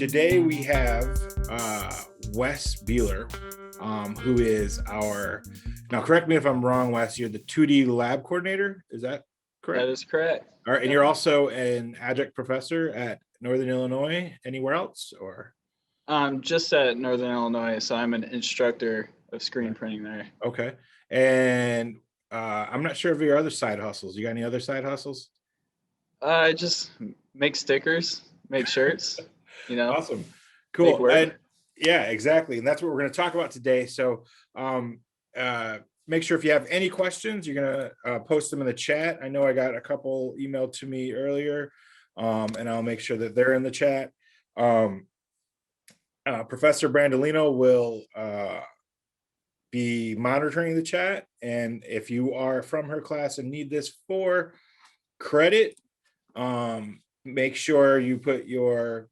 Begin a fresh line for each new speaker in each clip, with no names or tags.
today we have Wes Beeler, who is our, now correct me if I'm wrong, Wes, you're the 2D lab coordinator. Is that correct?
That is correct.
All right. And you're also an adjunct professor at Northern Illinois. Anywhere else or?
Just at Northern Illinois, so I'm an instructor of screen printing there.
Okay. And I'm not sure of your other side hustles. You got any other side hustles?
I just make stickers, make shirts,
Awesome. Cool.
work.
And yeah, exactly. And that's what we're going to talk about today. So make sure if you have any questions, you're going to post them in the chat. I know I got a couple emailed to me earlier, and I'll make sure that they're in the chat. Professor Brandolino will be monitoring the chat. And if you are from her class and need this for credit, make sure you put your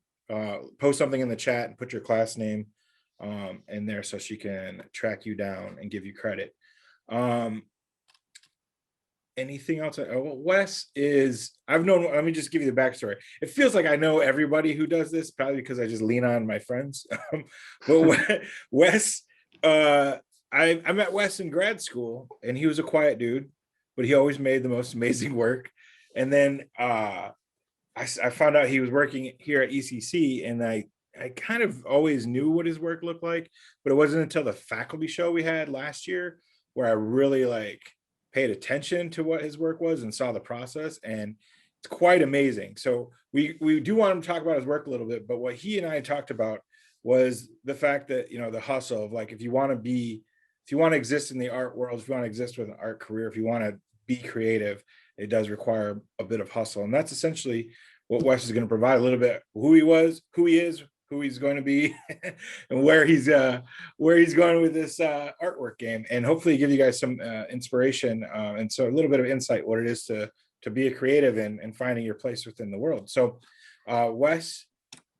post something in the chat and put your class name in there so she can track you down and give you credit. Anything else? Wes is, I've known, let me just give you the backstory. It feels like I know everybody who does this, probably because I just lean on my friends. But Wes, I met Wes in grad school, and he was a quiet dude, but he always made the most amazing work. And then I found out he was working here at ECC, and I kind of always knew what his work looked like, but it wasn't until the faculty show we had last year where I really paid attention to what his work was and saw the process, and it's quite amazing. So we do want him to talk about his work a little bit, but what he and I talked about was the fact that, the hustle of if you want to exist in the art world, if you want to exist with an art career, if you want to be creative, it does require a bit of hustle. And that's essentially what Wes is going to provide, a little bit who he was, who he is, who he's going to be, and where he's going with this artwork game, and hopefully give you guys some inspiration and so a little bit of insight what it is to be a creative and finding your place within the world. So Wes,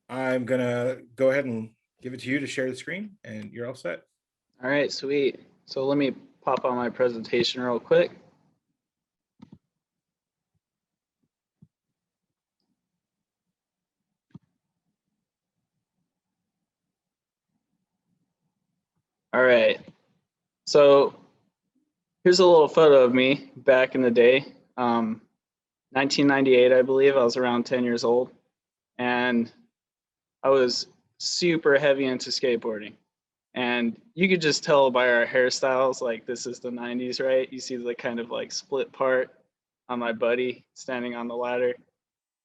I'm gonna go ahead and give it to you to share the screen, and you're all set.
All right, sweet. So let me pop on my presentation real quick. All right, so here's a little photo of me back in the day. 1998, I believe. I was around 10 years old, and I was super heavy into skateboarding. And you could just tell by our hairstyles, this is the 90s, right? You see the kind of split part on my buddy standing on the ladder.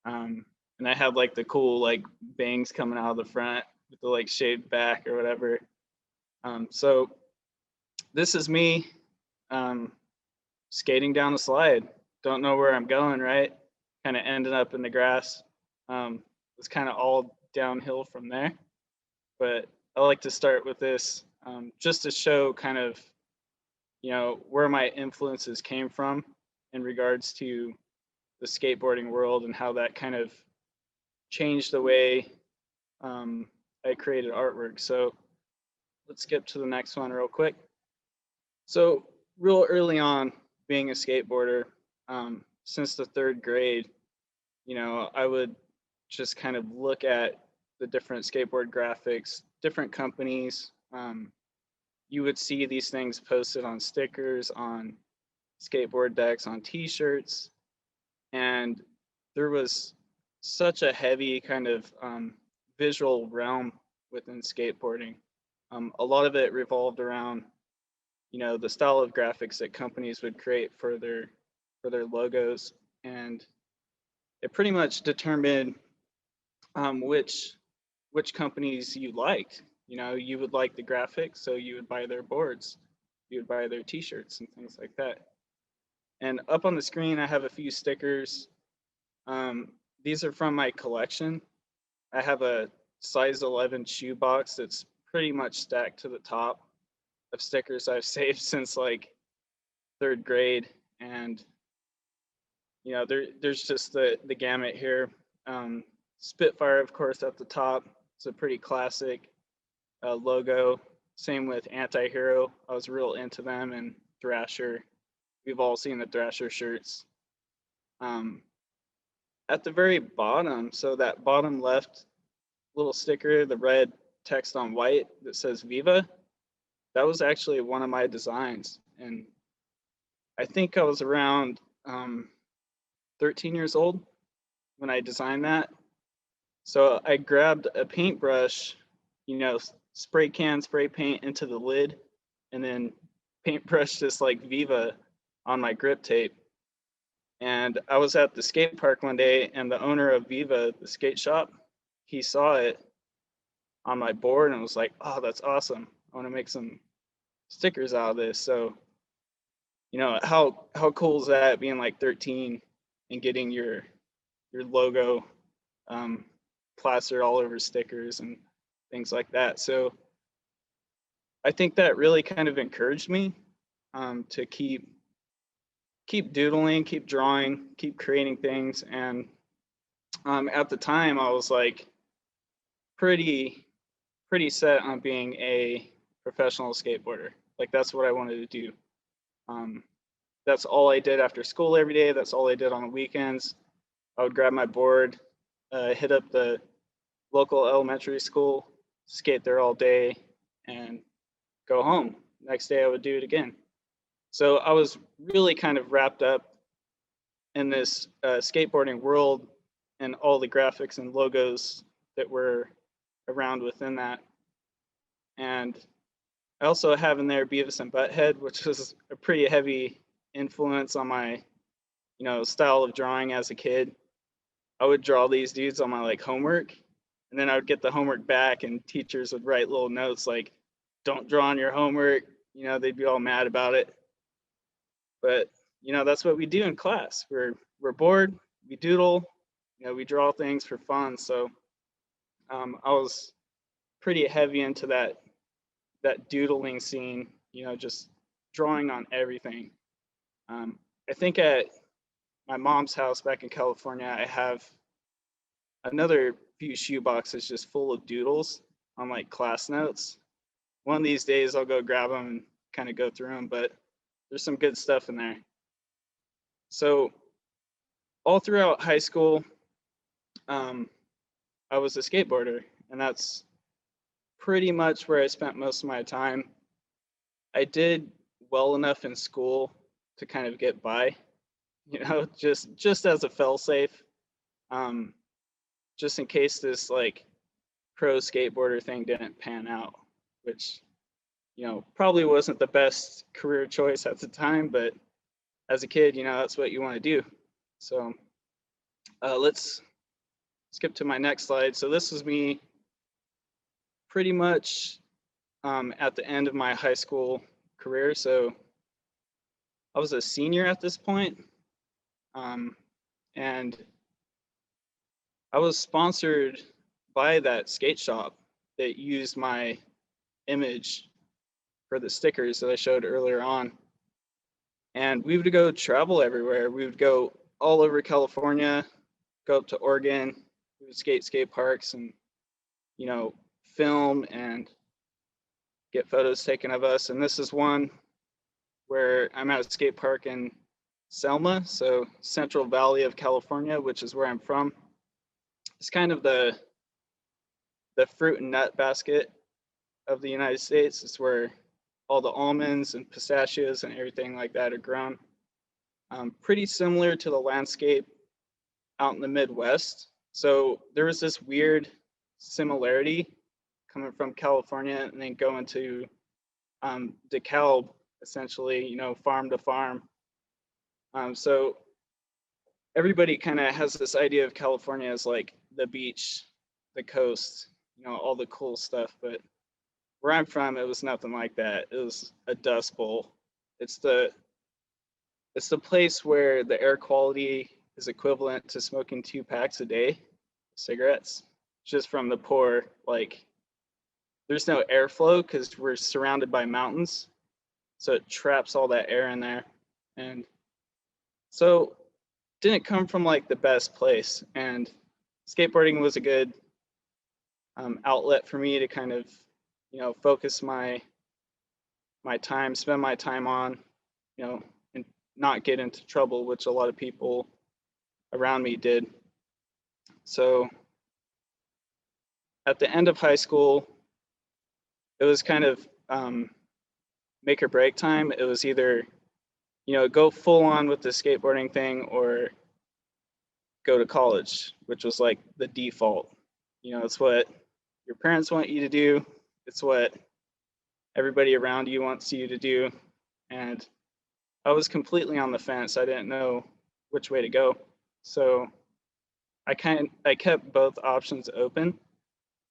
And I had the cool bangs coming out of the front with the shaved back or whatever. So this is me skating down a slide. Don't know where I'm going, right? Kind of ended up in the grass. It's kind of all downhill from there. But I like to start with this just to show kind of, where my influences came from in regards to the skateboarding world and how that kind of changed the way I created artwork. So let's skip to the next one real quick. So real early on, being a skateboarder, since the third grade, I would just kind of look at the different skateboard graphics, different companies. You would see these things posted on stickers, on skateboard decks, on t-shirts. And there was such a heavy kind of visual realm within skateboarding. A lot of it revolved around, the style of graphics that companies would create for their logos, and it pretty much determined which companies you liked. You would like the graphics, so you would buy their boards, you would buy their t-shirts and things like that. And up on the screen, I have a few stickers. These are from my collection. I have a size 11 shoe box that's pretty much stacked to the top of stickers I've saved since third grade. And there's just the gamut here. Spitfire, of course, at the top. It's a pretty classic logo. Same with Anti-Hero. I was real into them, and Thrasher. We've all seen the Thrasher shirts. At the very bottom, so that bottom left little sticker, the red text on white that says Viva, that was actually one of my designs. And I think I was around 13 years old when I designed that. So I grabbed a paintbrush, spray can, spray paint into the lid, and then paintbrush just like Viva on my grip tape. And I was at the skate park one day, and the owner of Viva, the skate shop, he saw it on my board and was like, "Oh, that's awesome! I want to make some stickers out of this." So, how cool is that, being like 13 and getting your logo um, plastered all over stickers and things like that. So I think that really kind of encouraged me to keep doodling, keep drawing, keep creating things. And at the time, I was like pretty set on being a professional skateboarder. Like that's what I wanted to do. Um, that's all I did after school every day. That's all I did on the weekends. I would grab my board, hit up the local elementary school, skate there all day, and go home. Next day, I would do it again. So I was really kind of wrapped up in this skateboarding world and all the graphics and logos that were around within that. And I also have in there Beavis and Butthead, which was a pretty heavy influence on my, style of drawing as a kid. I would draw these dudes on my like homework, and then I would get the homework back, and teachers would write little notes like, "Don't draw on your homework." They'd be all mad about it. But that's what we do in class. We're bored, we doodle, we draw things for fun. So I was pretty heavy into that doodling scene. Just drawing on everything. I think at my mom's house back in California, I have another few shoe boxes just full of doodles on like class notes. One of these days I'll go grab them and kind of go through them, but there's some good stuff in there. So all throughout high school, I was a skateboarder, and that's pretty much where I spent most of my time. I did well enough in school to kind of get by, just as a fail safe, um, just in case this like pro skateboarder thing didn't pan out, which probably wasn't the best career choice at the time, but as a kid, that's what you want to do. So let's skip to my next slide. So this was me pretty much at the end of my high school career. So I was a senior at this point, and I was sponsored by that skate shop that used my image for the stickers that I showed earlier on. And we would go travel everywhere. We would go all over California, go up to Oregon. We would skate parks and, film and get photos taken of us. And this is one where I'm at a skate park in Selma, so Central Valley of California, which is where I'm from. It's kind of the fruit and nut basket of the United States. It's where all the almonds and pistachios and everything like that are grown. Pretty similar to the landscape out in the Midwest. So there was this weird similarity coming from California and then going to DeKalb, essentially, farm to farm. So everybody kind of has this idea of California as like the beach, the coast, all the cool stuff. But where I'm from, it was nothing like that. It was a dust bowl. It's the place where the air quality is equivalent to smoking 2 packs a day, cigarettes, just from the poor, like, there's no airflow because we're surrounded by mountains. So it traps all that air in there. And so didn't come from like the best place. And skateboarding was a good outlet for me to kind of, focus my time, spend my time on, and not get into trouble, which a lot of people around me did. So at the end of high school, it was kind of make or break time. It was either, go full on with the skateboarding thing or go to college, which was like the default. It's what your parents want you to do. It's what everybody around you wants you to do. And I was completely on the fence. I didn't know which way to go. So I kept both options open.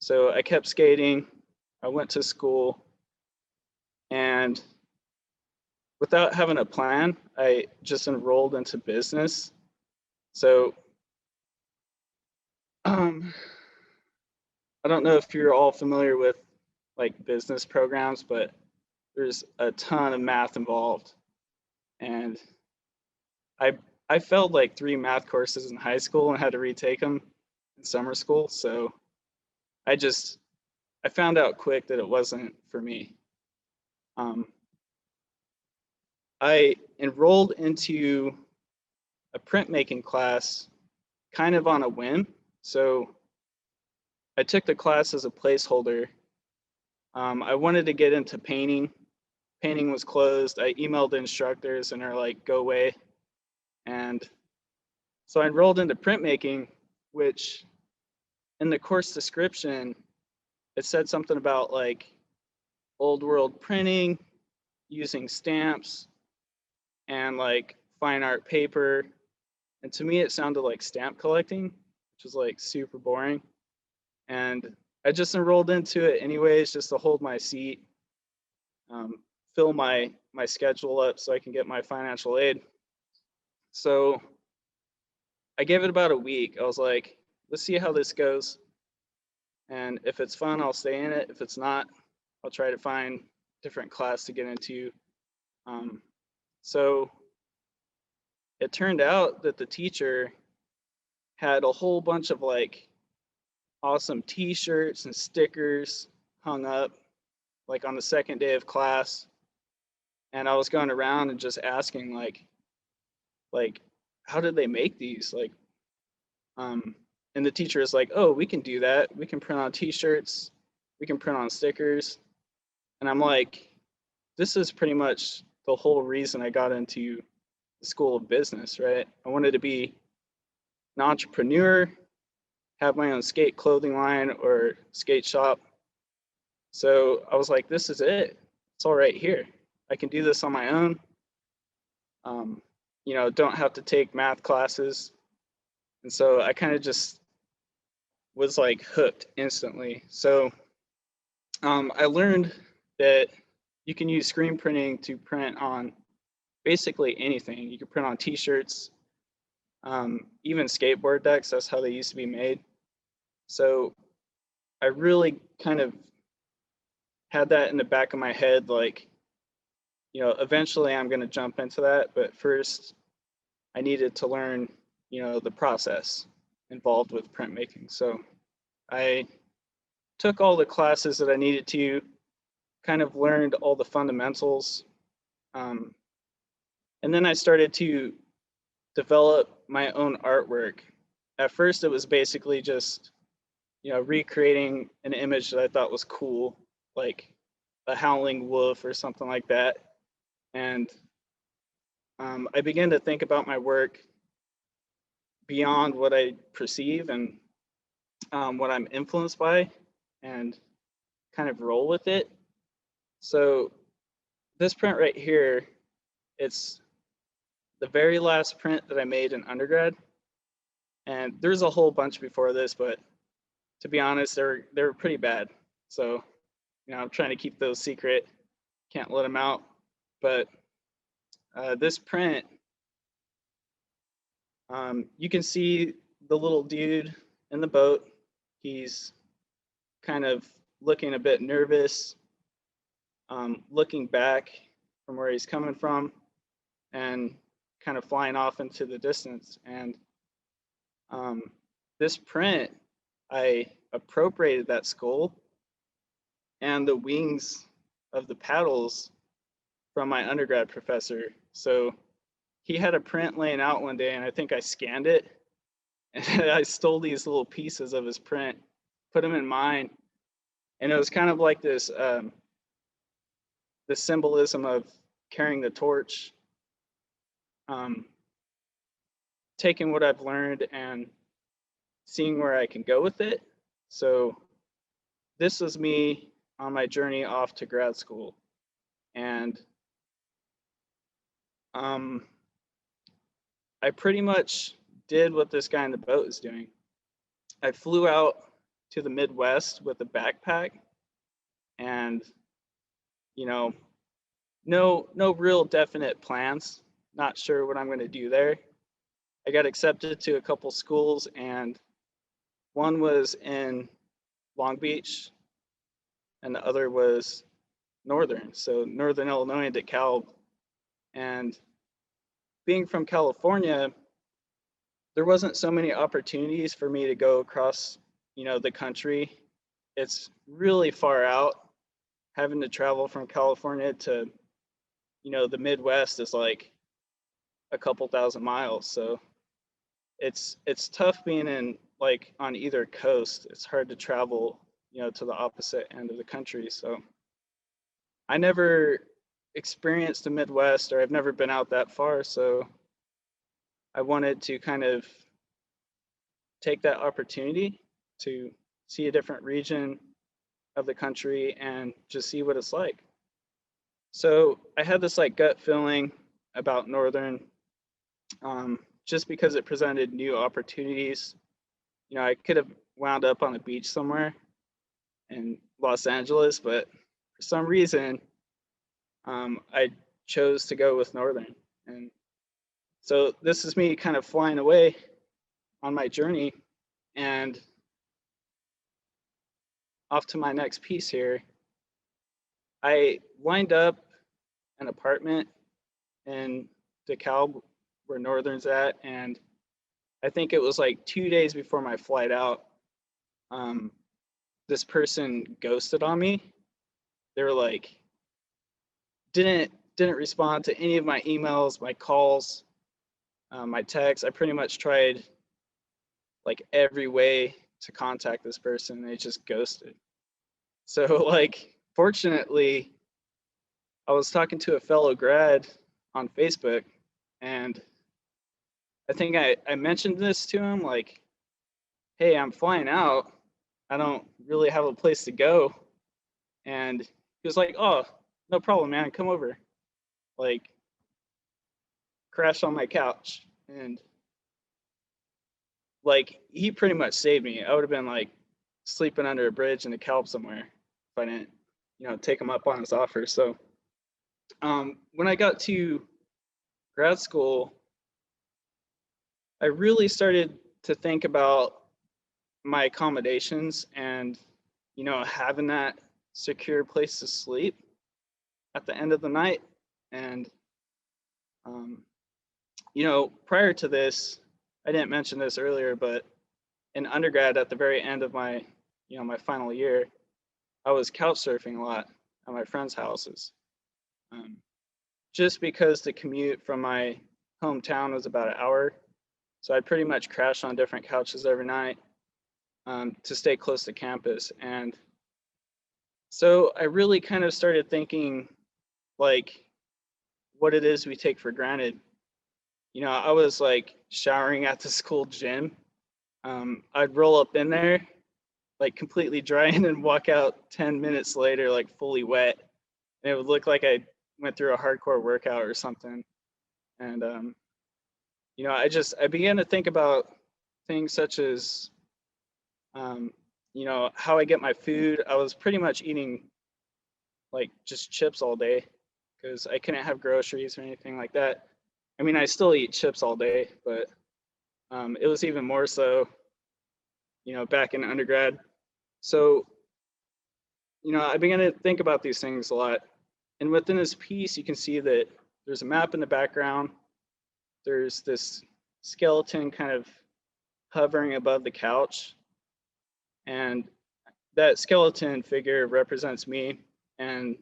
So I kept skating. I went to school, and without having a plan, I just enrolled into business. So I don't know if you're all familiar with like business programs, but there's a ton of math involved. And I I failed like 3 math courses in high school and had to retake them in summer school. So I just I found out quick that it wasn't for me. Um, I enrolled into a printmaking class kind of on a whim. So I took the class as a placeholder. I wanted to get into painting. Painting was closed. I emailed the instructors and they're like, go away. And so I enrolled into printmaking, which in the course description, it said something about like old world printing, using stamps, and like fine art paper. And to me, it sounded like stamp collecting, which was like super boring. And I just enrolled into it anyways, just to hold my seat, um, fill my schedule up so I can get my financial aid. So I gave it about a week. I was like, let's see how this goes. And if it's fun, I'll stay in it. If it's not, I'll try to find different class to get into. So it turned out that the teacher had a whole bunch of like awesome t-shirts and stickers hung up like on the second day of class. And I was going around and just asking like how did they make these? And the teacher is like, oh, we can do that. We can print on t-shirts, we can print on stickers. And I'm like, this is pretty much the whole reason I got into the School of Business, right? I wanted to be an entrepreneur, have my own skate clothing line or skate shop. So I was like, this is it. It's all right here. I can do this on my own. Don't have to take math classes. And so I kind of just was like hooked instantly. So I learned that you can use screen printing to print on basically anything. You can print on t-shirts, even skateboard decks. That's how they used to be made. So I really kind of had that in the back of my head, like, eventually I'm going to jump into that. But first, I needed to learn, the process involved with printmaking. So I took all the classes that I needed to, kind of learned all the fundamentals. And then I started to develop my own artwork. At first, it was basically just, recreating an image that I thought was cool, like a howling wolf or something like that. And I began to think about my work beyond what I perceive and what I'm influenced by, and kind of roll with it. So this print right here, it's the very last print that I made in undergrad. And there's a whole bunch before this, but to be honest, they were pretty bad. So, I'm trying to keep those secret. Can't let them out. But this print, you can see the little dude in the boat. He's kind of looking a bit nervous, looking back from where he's coming from, and kind of flying off into the distance. And this print, I appropriated that skull and the wings of the paddles from my undergrad professor. So he had a print laying out one day, and I think I scanned it, and I stole these little pieces of his print, put them in mine, and it was kind of like this the symbolism of carrying the torch, um, taking what I've learned and seeing where I can go with it. So this was me on my journey off to grad school, and um, I pretty much did what this guy in the boat is doing. I flew out to the Midwest with a backpack, and you know, no real definite plans. Not sure what I'm going to do there. I got accepted to a couple schools, and one was in Long Beach, and the other was Northern. So Northern Illinois and DeKalb. And being from California, there wasn't so many opportunities for me to go across, the country. It's really far out. Having to travel from California to, the Midwest is like a couple thousand miles. So it's tough being in like on either coast. It's hard to travel, to the opposite end of the country. So I never experienced the Midwest, or I've never been out that far. So I wanted to kind of take that opportunity to see a different region of the country and just see what it's like. So I had this like gut feeling about Northern, just because it presented new opportunities. I could have wound up on a beach somewhere in Los Angeles, but for some reason, I chose to go with Northern. And so this is me kind of flying away on my journey, and off to my next piece here. I lined up an apartment in DeKalb where Northern's at, and I think it was like 2 days before my flight out. This person ghosted on me. They were like, didn't respond to any of my emails, my calls, my texts. I pretty much tried like every way to contact this person, and they just ghosted. So like, fortunately, I was talking to a fellow grad on Facebook, and I think I mentioned this to him, like, hey, I'm flying out. I don't really have a place to go. And he was like, oh, no problem, man. Come over. Like, crash on my couch. And like, he pretty much saved me. I would have been like sleeping under a bridge in a DeKalb somewhere if I didn't, take him up on his offer. So when I got to grad school, I really started to think about my accommodations and, having that secure place to sleep at the end of the night. And, prior to this, I didn't mention this earlier, but in undergrad, at the very end of my, my final year, I was couch surfing a lot at my friends' houses. Just because the commute from my hometown was about an hour. So I'd pretty much crash on different couches every night, to stay close to campus. And so I really kind of started thinking like what it is we take for granted. I was like showering at the school gym. I'd roll up in there like completely dry and then walk out 10 minutes later like fully wet. And it would look like I went through a hardcore workout or something. And I began to think about things such as how I get my food. I was pretty much eating like just chips all day because I couldn't have groceries or anything like that. I mean, I still eat chips all day, but it was even more so, back in undergrad. So, I began to think about these things a lot. And within this piece, you can see that there's a map in the background. There's this skeleton kind of hovering above the couch. And that skeleton figure represents me. And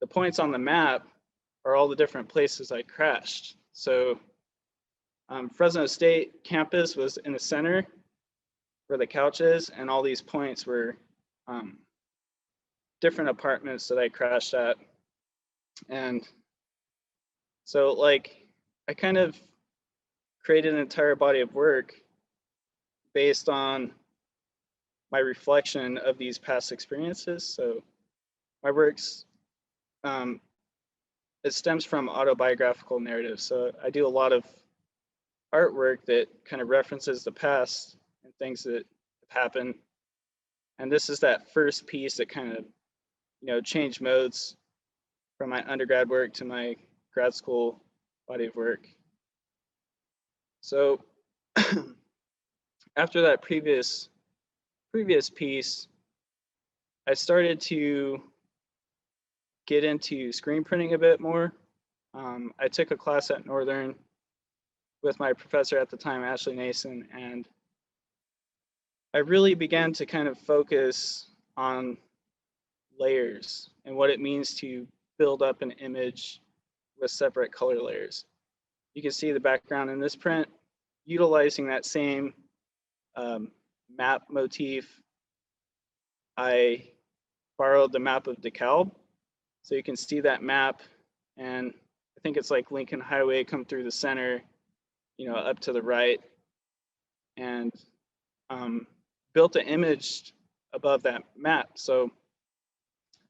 the points on the map are all the different places I crashed. So Fresno State campus was in the center. where the couch is, and all these points were um, different apartments that I crashed at. And so, like, I kind of created an entire body of work based on my reflection of these past experiences. So my works, um, it stems from autobiographical narratives. So I do a lot of artwork that kind of references the past and things that have happened. And this is that first piece that kind of, changed modes from my undergrad work to my grad school body of work. So after that previous piece, I started to get into screen printing a bit more. I took a class at Northern with my professor at the time, Ashley Nason, and I really began to kind of focus on layers and what it means to build up an image with separate color layers. You can see the background in this print utilizing that same map motif. I borrowed the map of DeKalb, so you can see that map, and I think it's like Lincoln Highway come through the center, up to the right, and built an image above that map. So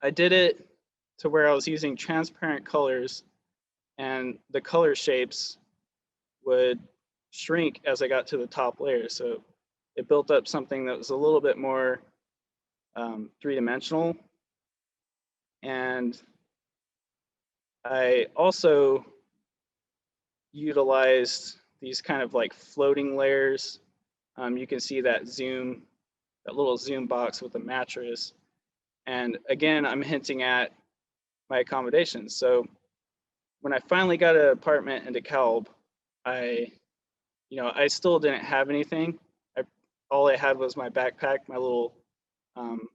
I did it to where I was using transparent colors, and the color shapes would shrink as I got to the top layer. So it built up something that was a little bit more three-dimensional. And I also utilized these kind of like floating layers. You can see that little zoom box with the mattress. And again, I'm hinting at my accommodations. So when I finally got an apartment in DeKalb, I still didn't have anything. All I had was my backpack, my little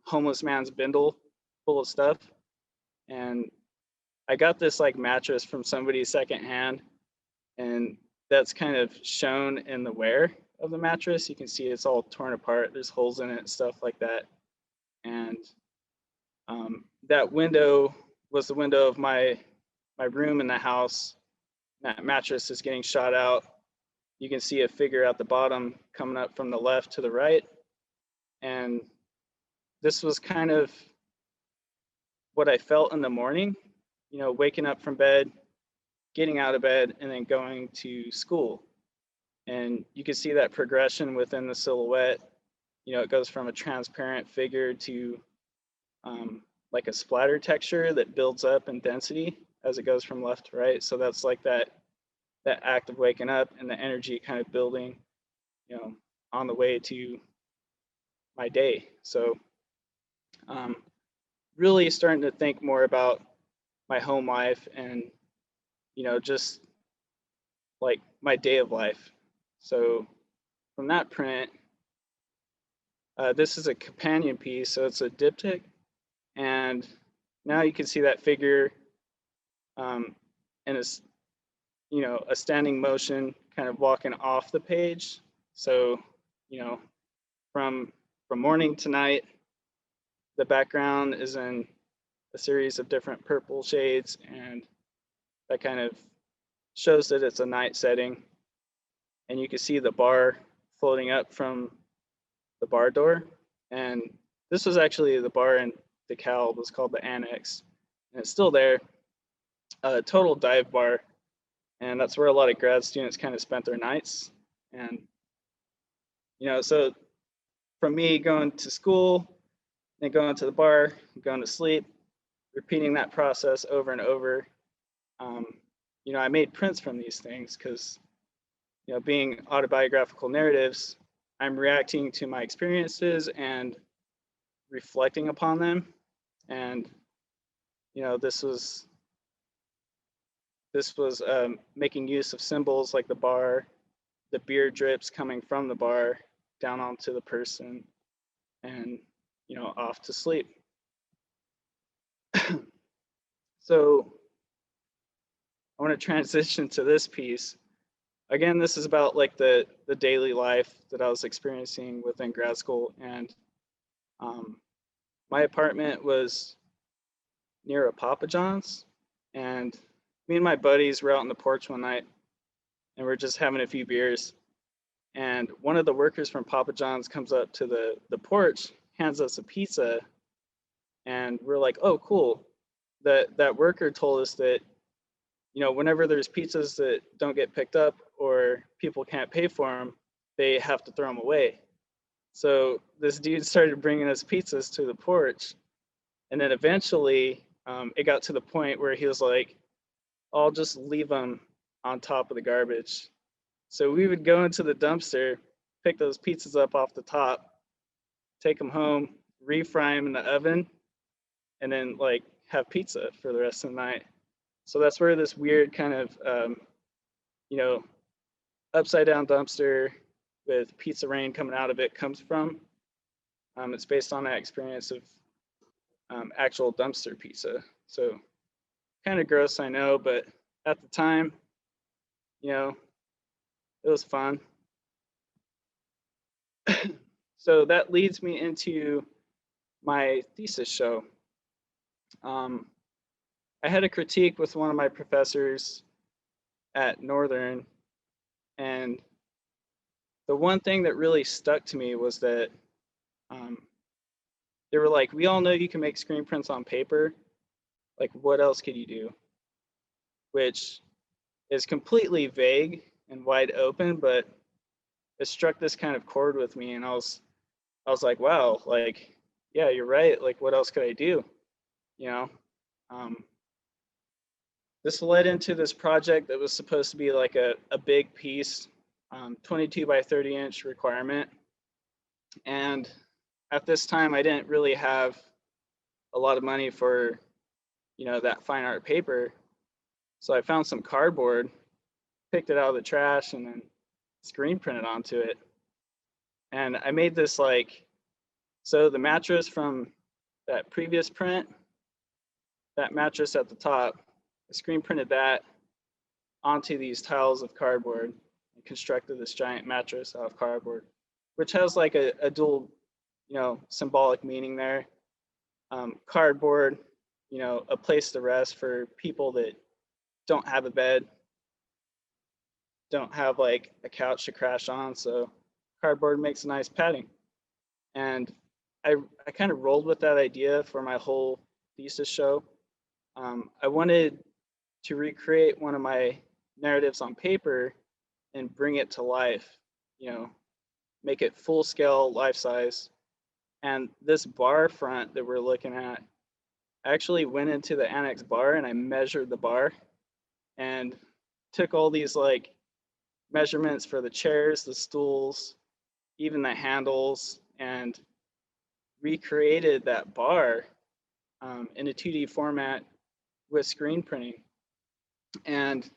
homeless man's bindle full of stuff. And I got this like mattress from somebody secondhand, and that's kind of shown in the wear of the mattress. You can see it's all torn apart. There's holes in it, stuff like that. And that window was the window of my room in the house. That mattress is getting shot out. You can see a figure at the bottom coming up from the left to the right. And this was kind of what I felt in the morning, waking up from bed, getting out of bed, and then going to school. And you can see that progression within the silhouette. It goes from a transparent figure to like a splatter texture that builds up in density as it goes from left to right. So that's like that act of waking up and the energy kind of building, on the way to my day. So really starting to think more about my home life and, just like my day of life. So from that print, this is a companion piece, so it's a diptych. And now you can see that figure and it's, a standing motion kind of walking off the page. So, from morning to night, the background is in a series of different purple shades, and that kind of shows that it's a night setting. And you can see the bar floating up from the bar door. And this was actually the bar in DeKalb. It was called the Annex, and it's still there. A total dive bar, and that's where a lot of grad students kind of spent their nights. And so from me going to school, then going to the bar, going to sleep, repeating that process over and over. I made prints from these things because, being autobiographical narratives, I'm reacting to my experiences and reflecting upon them. And, this was making use of symbols like the bar, the beer drips coming from the bar down onto the person, and off to sleep. So I want to transition to this piece. again, this is about like the daily life that I was experiencing within grad school, and um, my apartment was near a Papa John's, and me and my buddies were out on the porch one night, and we're just having a few beers, and one of the workers from Papa John's comes up to the porch, hands us a pizza, and we're like, "Oh, cool." That worker told us that, whenever there's pizzas that don't get picked up or people can't pay for them, they have to throw them away. So this dude started bringing us pizzas to the porch, and then eventually it got to the point where he was like, "I'll just leave them on top of the garbage." So we would go into the dumpster, pick those pizzas up off the top, take them home, refry them in the oven, and then like have pizza for the rest of the night. So that's where this weird kind of you know upside down dumpster with pizza rain coming out of it comes from. It's based on that experience of actual dumpster pizza. So kind of gross, I know, but at the time, you know, it was fun. So that leads me into my thesis show. Um, I had a critique with one of my professors at Northern, and the one thing that really stuck to me was that um, they were like, "We all know you can make screen prints on paper. Like, what else could you do?" Which is completely vague and wide open, but it struck this kind of chord with me, and I was like, "Wow, like, yeah, you're right. Like, what else could I do?" You know. Um, this led into this project that was supposed to be like a big piece, 22 by 30-inch requirement. And at this time, I didn't really have a lot of money for, that fine art paper. So I found some cardboard, picked it out of the trash, and then screen printed onto it. And I made this like, so the mattress from that previous print, that mattress at the top, I screen printed that onto these tiles of cardboard and constructed this giant mattress out of cardboard, which has like a dual, symbolic meaning there. Cardboard, a place to rest for people that don't have a bed, don't have like a couch to crash on. So cardboard makes a nice padding. And I kind of rolled with that idea for my whole thesis show. I wanted to recreate one of my narratives on paper and bring it to life, you know, make it full scale, life size. And this bar front that we're looking at, I actually went into the annex bar and I measured the bar and took all these like measurements for the chairs, the stools, even the handles, and recreated that bar in a 2D format with screen printing. And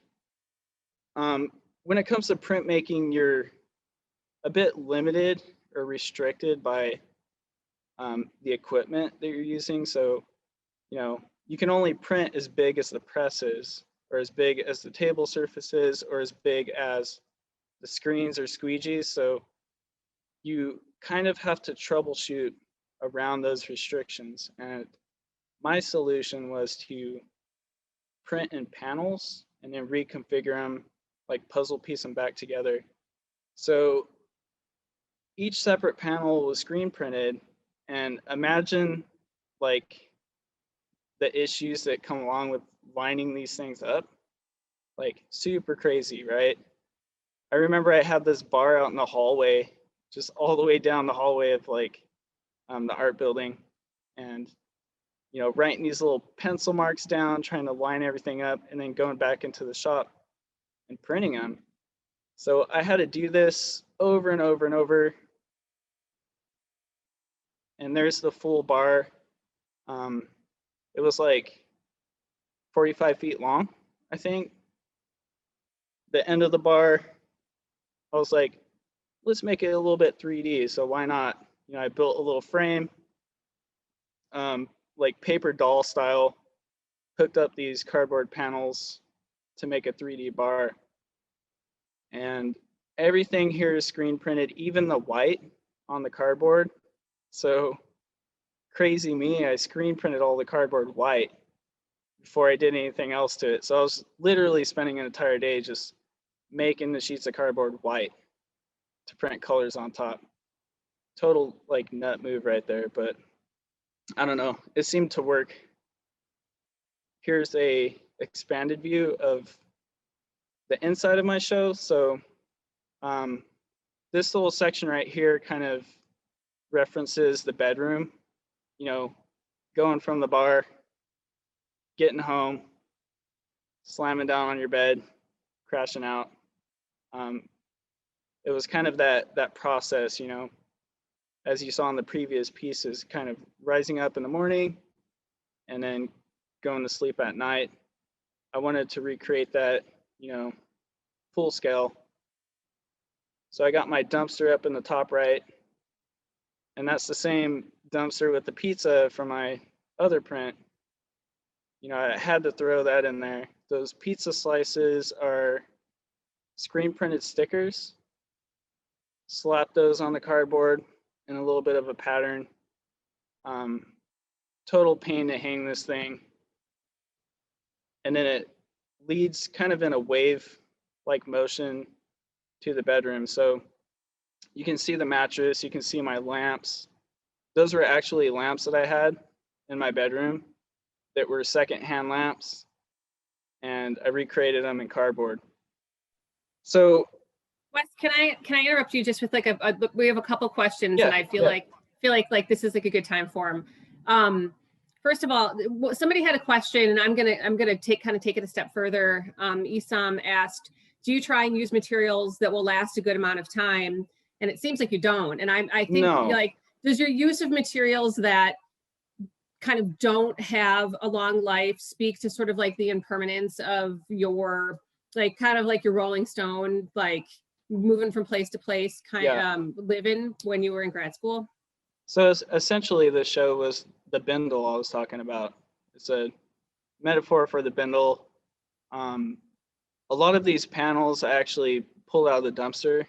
when it comes to printmaking, you're a bit limited or restricted by the equipment that you're using. So, you can only print as big as the press is, or as big as the table surface is, or as big as the screens or squeegees. So you kind of have to troubleshoot around those restrictions. And my solution was to print in panels and then reconfigure them, like puzzle piece them back together. So each separate panel was screen printed, and imagine like the issues that come along with lining these things up, like super crazy, right? I remember I had this bar out in the hallway, just all the way down the hallway of like the art building, and writing these little pencil marks down, trying to line everything up, and then going back into the shop and printing them. So I had to do this over and over and over. And there's the full bar. Um, it was like 45 feet long, I think. The end of the bar, I was like, let's make it a little bit 3D. So why not? I built a little frame, like paper doll style, hooked up these cardboard panels to make a 3D bar. and everything here is screen printed, even the white on the cardboard. So crazy me, I screen printed all the cardboard white before I did anything else to it. So I was literally spending an entire day just making the sheets of cardboard white to print colors on top. Total like nut move right there, but I don't know. It seemed to work. Here's a expanded view of the inside of my show. So this little section right here kind of references the bedroom, you know, going from the bar, getting home, slamming down on your bed, crashing out. It was kind of that process, you know, as you saw in the previous pieces, kind of rising up in the morning and then going to sleep at night. I wanted to recreate that, you know, full scale. So I got my dumpster up in the top right, and that's the same dumpster with the pizza from my other print. You know, I had to throw that in there. Those pizza slices are screen printed stickers. Slap those on the cardboard in a little bit of a pattern. Total pain to hang this thing. And then it leads kind of in a wave-like motion to the bedroom. So you can see the mattress, you can see my lamps. Those were actually lamps that I had in my bedroom that were secondhand lamps, and I recreated them in cardboard. So
Wes, can I interrupt you just with like we have a couple questions,
Yeah,
and I feel like this is like a good time for them. First of all, somebody had a question, and I'm gonna take it a step further. Isam asked, do you try and use materials that will last a good amount of time? And it seems like you don't. And I think
No.
like, does your use of materials that kind of don't have a long life speak to sort of like the impermanence of your, like kind of like your Rolling Stone, like moving from place to place living when you were in grad school?
So essentially the show was the bindle I was talking about. It's a metaphor for the bindle. A lot of these panels I actually pulled out of the dumpster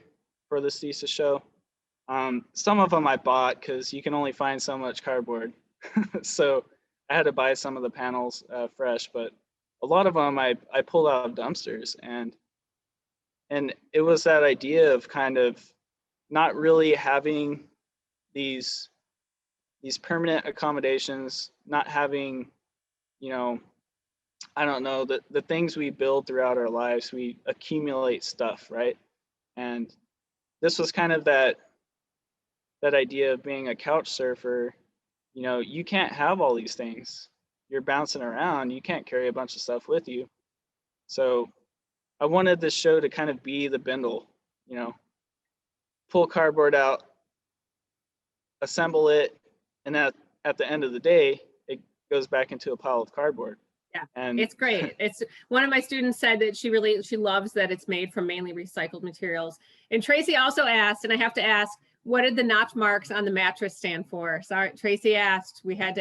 for this thesis show. Some of them I bought because you can only find so much cardboard. So I had to buy some of the panels fresh, but a lot of them I pulled out of dumpsters, and it was that idea of kind of not really having these permanent accommodations, not having, you know, I don't know, the things we build throughout our lives, we accumulate stuff, right? And this was kind of that idea of being a couch surfer. You know, you can't have all these things. You're bouncing around, you can't carry a bunch of stuff with you. So I wanted this show to kind of be the bindle, you know, pull cardboard out, assemble it, and at the end of the day, it goes back into a pile of cardboard.
Yeah,
and
it's great. It's one of my students said that she loves that it's made from mainly recycled materials. And Tracy also asked, and I have to ask, what did the notch marks on the mattress stand for? Sorry, Tracy asked. She had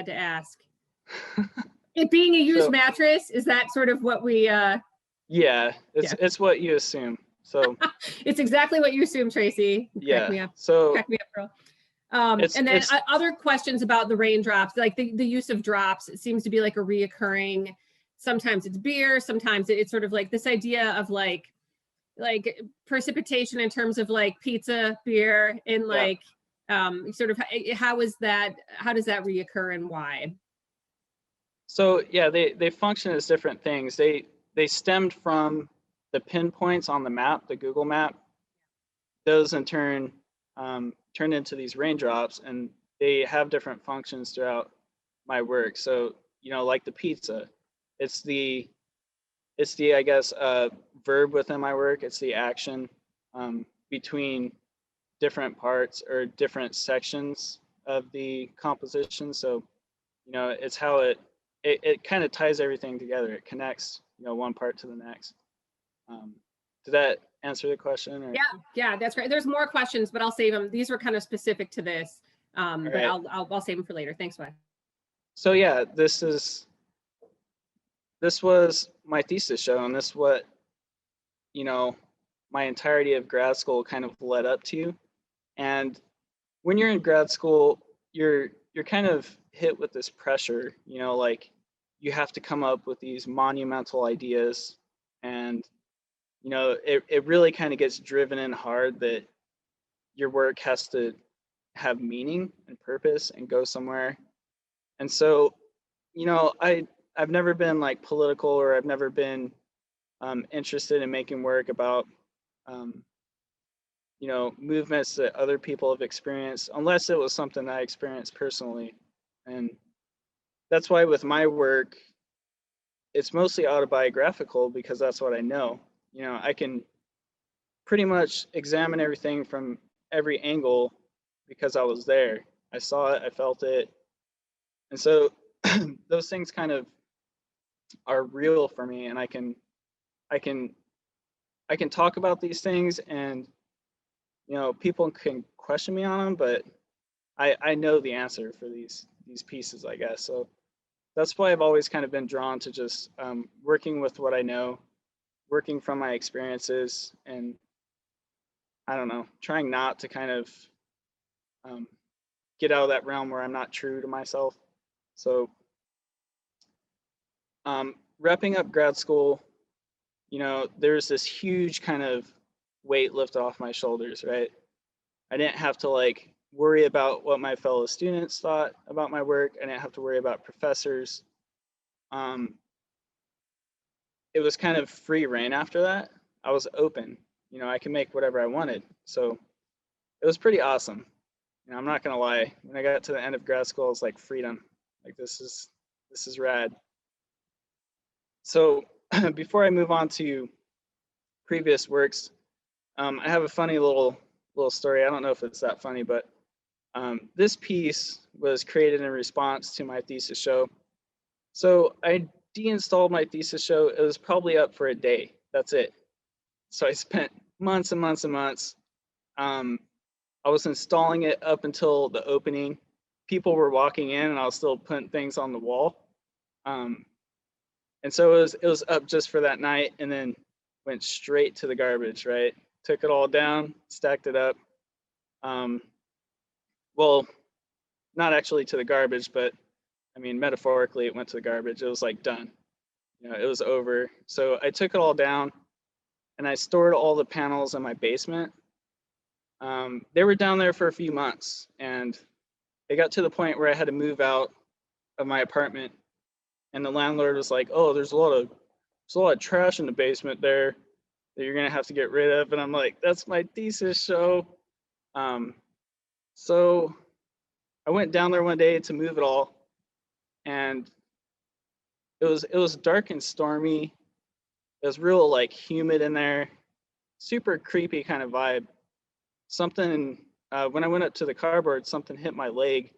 to ask. It being a used mattress, is that sort of what we?
Yeah, it's what you assume. So
it's exactly what you assume, Tracy. Crack me up.
So
crack me up, girl. And then other questions about the raindrops, like the use of drops. It seems to be like a reoccurring. Sometimes it's beer, sometimes it's sort of like this idea of like precipitation in terms of like pizza, beer, and like sort of how does that reoccur and why?
So yeah, they function as different things. They stemmed from the pinpoints on the map, the Google map. Those in turn turned into these raindrops, and they have different functions throughout my work. So, you know, like the pizza, it's the I guess verb within my work. It's the action between different parts or different sections of the composition. So, you know, it's how it kind of ties everything together. It connects, you know, one part to the next. Did that answer the question? Or?
Yeah, that's great. There's more questions, but I'll save them. These were kind of specific to this, but right. I'll save them for later. Thanks, Wes.
So yeah, this was my thesis show, and this what, you know, my entirety of grad school kind of led up to. And when you're in grad school, you're kind of hit with this pressure, you know, like you have to come up with these monumental ideas, and you know, it really kind of gets driven in hard that your work has to have meaning and purpose and go somewhere. And so, you know, I've never been like political, or I've never been interested in making work about um, you know, movements that other people have experienced, unless it was something I experienced personally. And that's why with my work, it's mostly autobiographical, because that's what I know. You know, I can pretty much examine everything from every angle because I was there. I saw it, I felt it. And so those things kind of are real for me, and I can I can talk about these things, and you know, people can question me on them, but I know the answer for these pieces, I guess. So that's why I've always kind of been drawn to just working with what I know, working from my experiences, and I don't know, trying not to kind of um, get out of that realm where I'm not true to myself. So wrapping up grad school, you know, there's this huge kind of weight lifted off my shoulders, right? I didn't have to like worry about what my fellow students thought about my work. I didn't have to worry about professors. Um, it was kind of free reign after that. I was open. You know, I can make whatever I wanted. So it was pretty awesome. You know, I'm not gonna lie. When I got to the end of grad school, I was like, freedom. Like this is rad. So before I move on to previous works, I have a funny little story. I don't know if it's that funny, but this piece was created in response to my thesis show. So I deinstalled my thesis show. It was probably up for a day. That's it. So I spent months and months and months. Um, I was installing it up until the opening. People were walking in, and I was still putting things on the wall. Um, and so it was up just for that night, and then went straight to the garbage. Right, took it all down, stacked it up. Um, well, not actually to the garbage, but I mean metaphorically, it went to the garbage. It was like done. You know, it was over. So I took it all down, and I stored all the panels in my basement. They were down there for a few months, and it got to the point where I had to move out of my apartment, and the landlord was like, "Oh, there's a lot of trash in the basement there that you're gonna have to get rid of." And I'm like, "That's my thesis show." Um, so I went down there one day to move it all, and it was dark and stormy. It was real like humid in there, super creepy kind of vibe. Something when I went up to the cardboard, something hit my leg,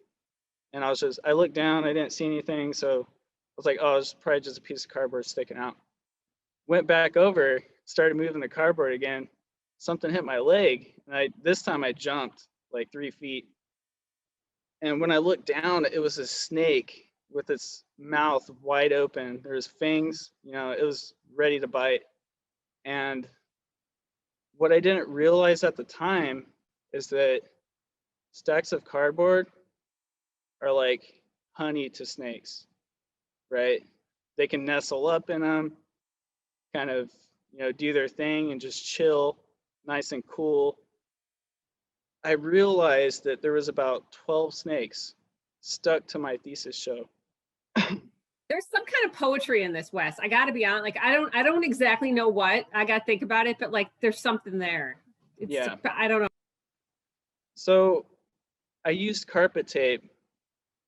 and I looked down, I didn't see anything, so I was like, oh, it's probably just a piece of cardboard sticking out. Went back over, started moving the cardboard again. Something hit my leg, and this time I jumped like 3 feet. And when I looked down, it was a snake with its mouth wide open. There was fangs, you know, it was ready to bite. And what I didn't realize at the time is that stacks of cardboard are like honey to snakes, right? They can nestle up in them, kind of, you know, do their thing and just chill, nice and cool. I realized that there was about 12 snakes stuck to my thesis show.
There's some kind of poetry in this, Wes. I got to be honest. Like, I don't exactly know what. I got to think about it, but like, there's something there.
Yeah.
I don't know.
So I used carpet tape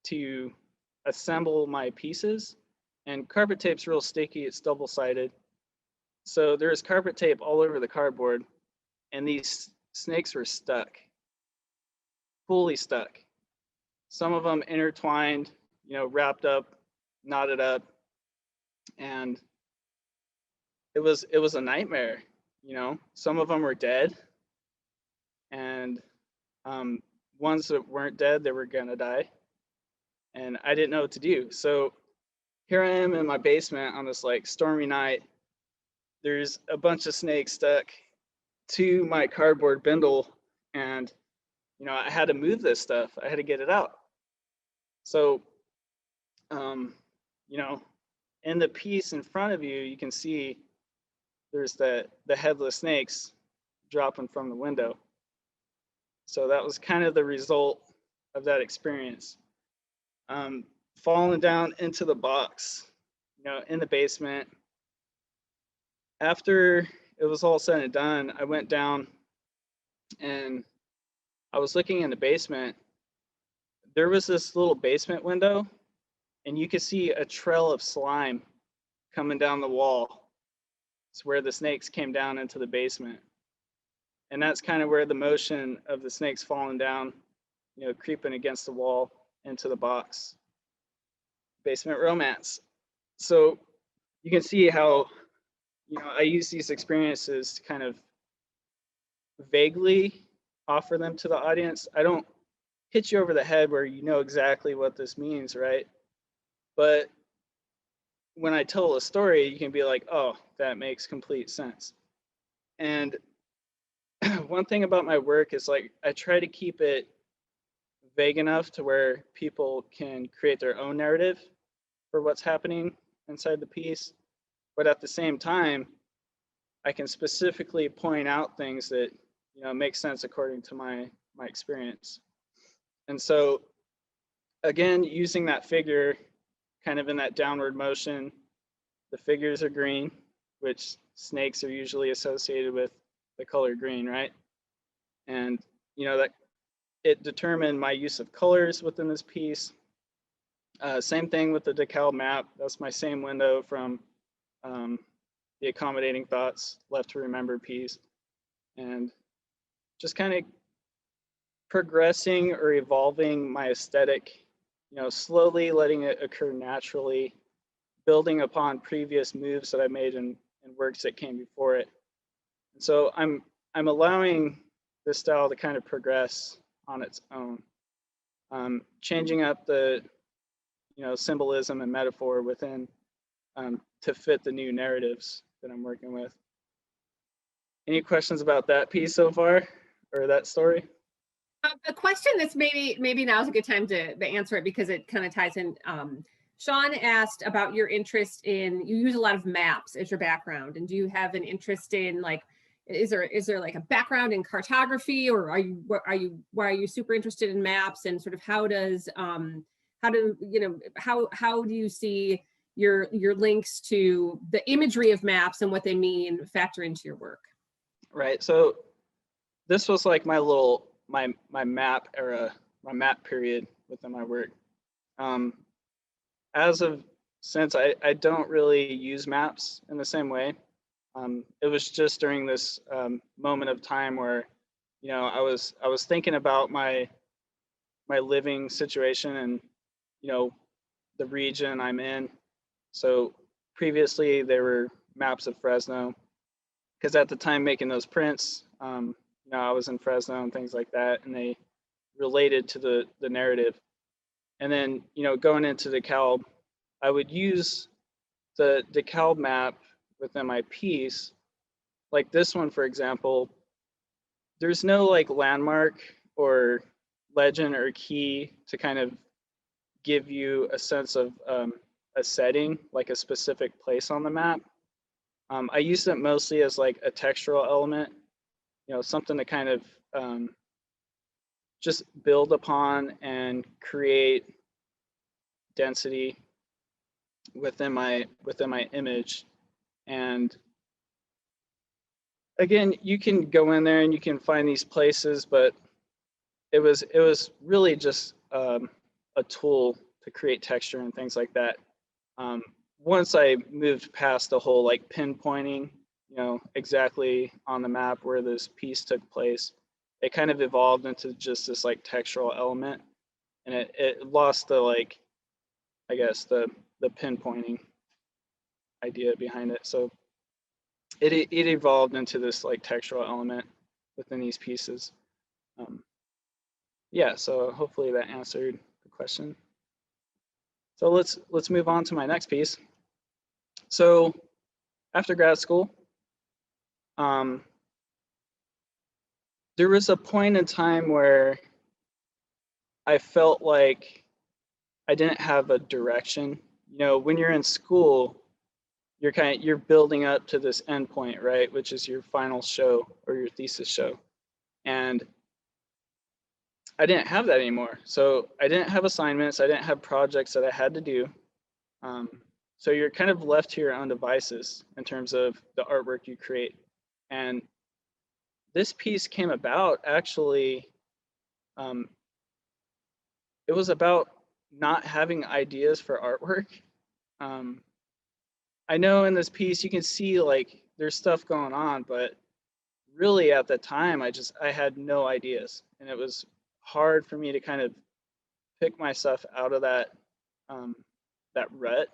to assemble my pieces, and carpet tape's real sticky. It's double-sided. So there's carpet tape all over the cardboard, and these snakes were stuck, fully stuck. Some of them intertwined, you know, wrapped up, knotted up, and it was a nightmare. You know, some of them were dead, and ones that weren't dead, they were gonna die, and I didn't know what to do. So here I am in my basement on this like stormy night. There's a bunch of snakes stuck, to my cardboard bindle, and I had to move this stuff. I had to get it out. So, you know, in the piece in front of you, you can see there's the headless snakes dropping from the window. So that was kind of the result of that experience. Falling down into the box, in the basement. After it was all said and done, I went down and I was looking in the basement. There was this little basement window, and you could see a trail of slime coming down the wall. It's where the snakes came down into the basement. And that's kind of where the motion of the snakes falling down, creeping against the wall into the box. Basement romance. So you can see how, I use these experiences to kind of vaguely offer them to the audience. I don't hit you over the head where you know exactly what this means, right? But when I tell a story, you can be like, oh, that makes complete sense. And one thing about my work is like I try to keep it vague enough to where people can create their own narrative for what's happening inside the piece. But at the same time, I can specifically point out things that make sense according to my experience. And so again, using that figure kind of in that downward motion, the figures are green, which snakes are usually associated with the color green, right? And that it determined my use of colors within this piece. Same thing with the decal map. That's my same window from the accommodating thoughts, left to remember piece. And just kind of progressing or evolving my aesthetic, slowly letting it occur naturally, building upon previous moves that I made in works that came before it. And so I'm allowing this style to kind of progress on its own, changing up the symbolism and metaphor within to fit the new narratives that I'm working with. Any questions about that piece so far, or that story?
A question that's maybe now's a good time to answer it because it kind of ties in. Sean asked about your interest in, you use a lot of maps as your background, and do you have an interest in like, is there like a background in cartography, or are you super interested in maps, and sort of how do you see your links to the imagery of maps and what they mean factor into your work?
Right. So this was like my map era, my map period within my work. Since I don't really use maps in the same way. It was just during this moment of time where, I was thinking about my living situation and, the region I'm in. So previously there were maps of Fresno, because at the time making those prints, I was in Fresno and things like that, and they related to the narrative. And then, going into DeKalb, I would use the DeKalb map within my piece. Like this one, for example, there's no like landmark or legend or key to kind of give you a sense of a setting, like a specific place on the map. I use it mostly as like a textural element, something to kind of just build upon and create density within my image. And again, you can go in there and you can find these places, but it was really just a tool to create texture and things like that. Once I moved past the whole like pinpointing, exactly on the map where this piece took place, it kind of evolved into just this like textural element, and it lost the like, I guess the pinpointing idea behind it. So it evolved into this like textural element within these pieces. Yeah, so hopefully that answered the question. So let's move on to my next piece. So after grad school, there was a point in time where I felt like I didn't have a direction. You know, when you're in school, you're building up to this end point, right? Which is your final show or your thesis show. And I didn't have that anymore. So I didn't have assignments. I didn't have projects that I had to do. Um, so you're kind of left to your own devices in terms of the artwork you create. And this piece came about actually, um, it was about not having ideas for artwork. Um, I know in this piece you can see like there's stuff going on, but really at the time I had no ideas, and it was hard for me to kind of pick myself out of um, that rut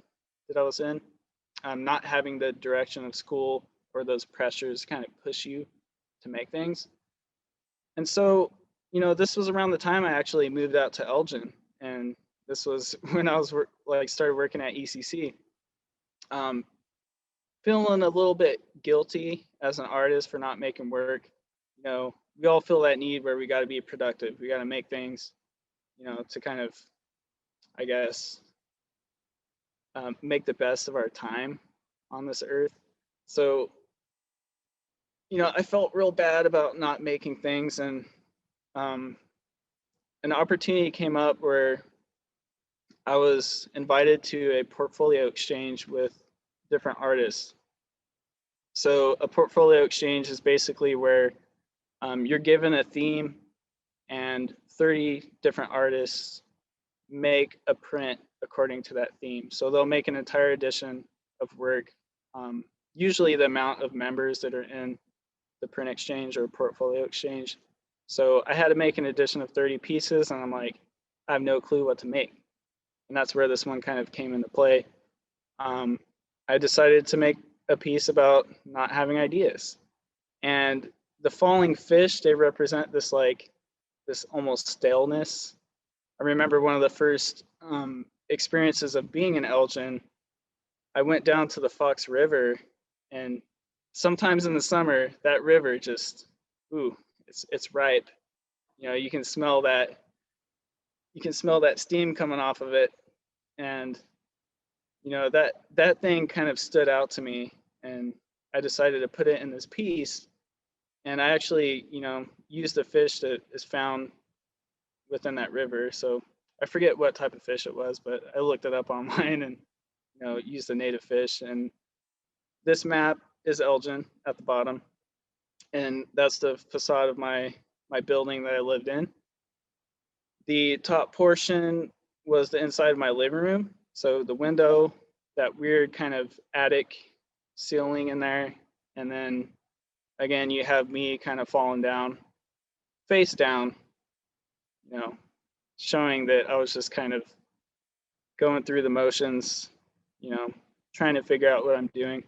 that I was in. Not having the direction of school or those pressures kind of push you to make things. And so, you know, this was around the time I actually moved out to Elgin, and this was when I was started working at ECC. Um, Feeling a little bit guilty as an artist for not making work. You know, we all feel that need where we got to be productive. We got to make things, you know, to kind of, I guess, make the best of our time on this earth. So, you know, I felt real bad about not making things, and um, an opportunity came up where I was invited to a portfolio exchange with different artists. So a portfolio exchange is basically where you're given a theme and 30 different artists make a print according to that theme. So they'll make an entire edition of work. Usually the amount of members that are in the print exchange or portfolio exchange. So I had to make an edition of 30 pieces, and I'm like, I have no clue what to make. And that's where this one kind of came into play. I decided to make a piece about not having ideas. And the falling fish, they represent this almost staleness. I remember one of the first experiences of being in Elgin. I went down to the Fox River, and sometimes in the summer, that river just, it's ripe. You know, you can smell that steam coming off of it. And, you know, that thing kind of stood out to me, and I decided to put it in this piece. And I actually, you know, used a fish that is found within that river. So I forget what type of fish it was, but I looked it up online and, you know, used a native fish. And this map is Elgin at the bottom, and that's the facade of my building that I lived in. The top portion was the inside of my living room. So the window, that weird kind of attic ceiling in there, and then again you have me kind of falling down, face down, you know, showing that I was just kind of going through the motions, you know, trying to figure out what I'm doing.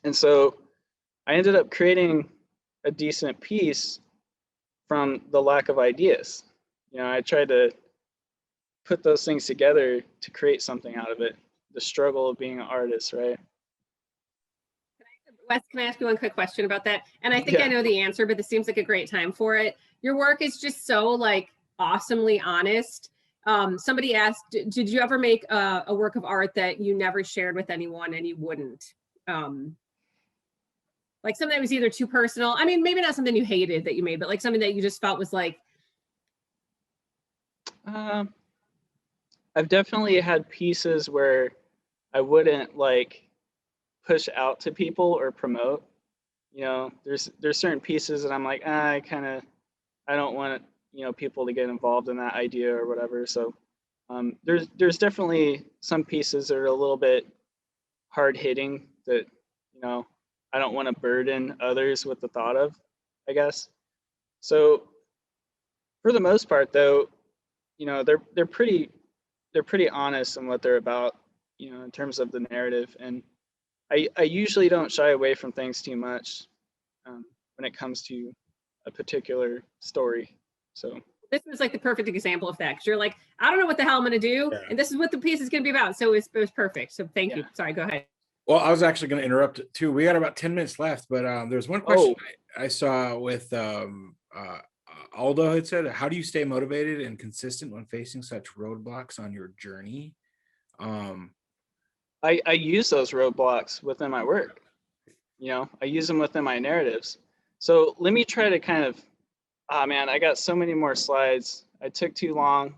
And so I ended up creating a decent piece from the lack of ideas. You know, I tried to put those things together to create something out of it. The struggle of being an artist, right?
Wes, can I ask you one quick question about that? And I think I know the answer, but this seems like a great time for it. Your work is just so like awesomely honest. Somebody asked, did you ever make a work of art that you never shared with anyone and you wouldn't? Like something that was either too personal. I mean, maybe not something you hated that you made, but like something that you just felt was like.
I've definitely had pieces where I wouldn't like push out to people or promote. You know, there's certain pieces that I'm like, I don't want, you know, people to get involved in that idea or whatever. So there's definitely some pieces that are a little bit hard hitting that, you know, I don't want to burden others with the thought of, I guess. So for the most part though, you know, they're pretty honest in what they're about, you know, in terms of the narrative. And I usually don't shy away from things too much when it comes to a particular story. So
this was like the perfect example of that, because you're like, I don't know what the hell I'm going to do, and this is what the piece is going to be about. So it was perfect. So thank you. Sorry, go ahead.
Well, I was actually going to interrupt too. We got about 10 minutes left, but there's one question I saw with Aldo had said, how do you stay motivated and consistent when facing such roadblocks on your journey?
I use those roadblocks within my work. I use them within my narratives. So let me try to kind of, man, I got so many more slides. I took too long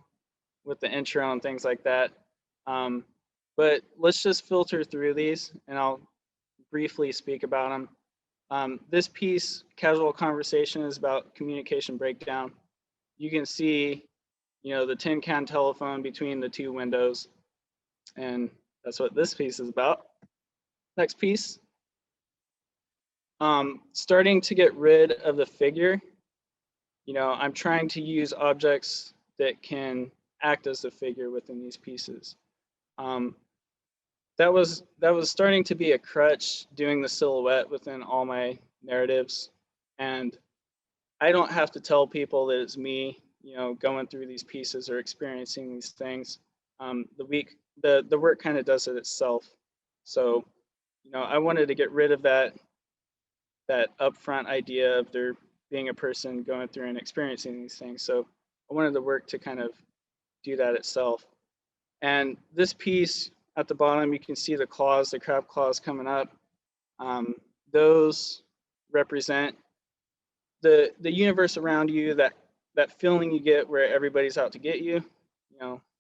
with the intro and things like that. But let's just filter through these and I'll briefly speak about them. This piece, Casual Conversation, is about communication breakdown. You can see, the tin can telephone between the two windows, and that's what this piece is about. Next piece, starting to get rid of the figure. I'm trying to use objects that can act as the figure within these pieces. That was starting to be a crutch, doing the silhouette within all my narratives, and I don't have to tell people that it's me, going through these pieces or experiencing these things. The work kind of does it itself. So, I wanted to get rid of that upfront idea of there being a person going through and experiencing these things. So I wanted the work to kind of do that itself. And this piece at the bottom, you can see the claws, the crab claws coming up. Those represent the universe around you, that feeling you get where everybody's out to get you.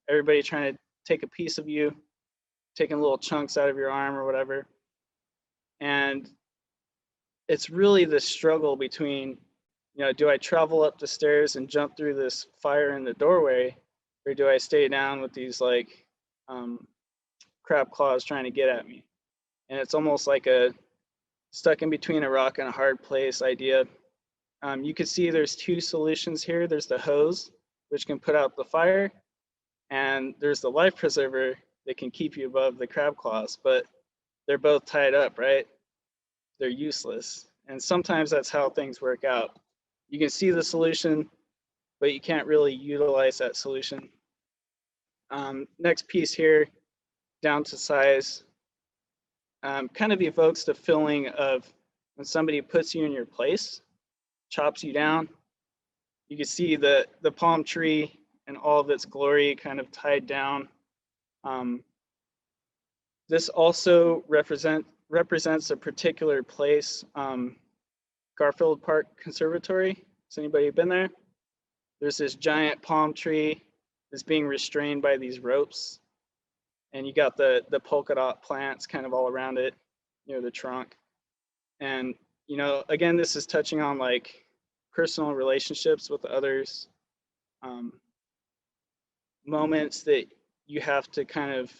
Everybody trying to take a piece of you, taking little chunks out of your arm or whatever. And it's really the struggle between, do I travel up the stairs and jump through this fire in the doorway, or do I stay down with these crab claws trying to get at me? And it's almost like a stuck in between a rock and a hard place idea. You can see there's two solutions here. There's the hose, which can put out the fire, and there's the life preserver that can keep you above the crab claws, but they're both tied up, right? They're useless. And sometimes that's how things work out. You can see the solution, but you can't really utilize that solution. Next piece here, down to size, kind of evokes the feeling of when somebody puts you in your place, chops you down. You can see the palm tree and all of its glory kind of tied down. This also represents a particular place, Garfield Park Conservatory. Has anybody been there? There's this giant palm tree that's being restrained by these ropes, and you got the polka dot plants kind of all around it, near the trunk. And again, this is touching on personal relationships with others, moments that you have to kind of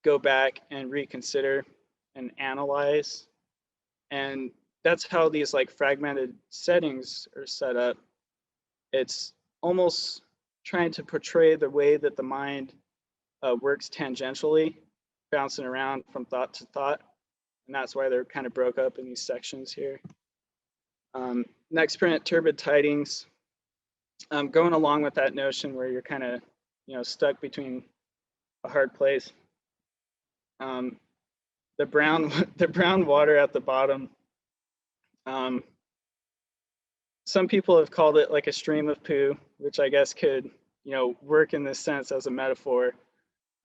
go back and reconsider and analyze. And that's how these fragmented settings are set up. It's almost trying to portray the way that the mind works tangentially, bouncing around from thought to thought. And that's why they're kind of broke up in these sections here. Next print, turbid tidings. Going along with that notion where you're kind of, stuck between a hard place. The brown water at the bottom. Some people have called it like a stream of poo, which I guess could, work in this sense as a metaphor.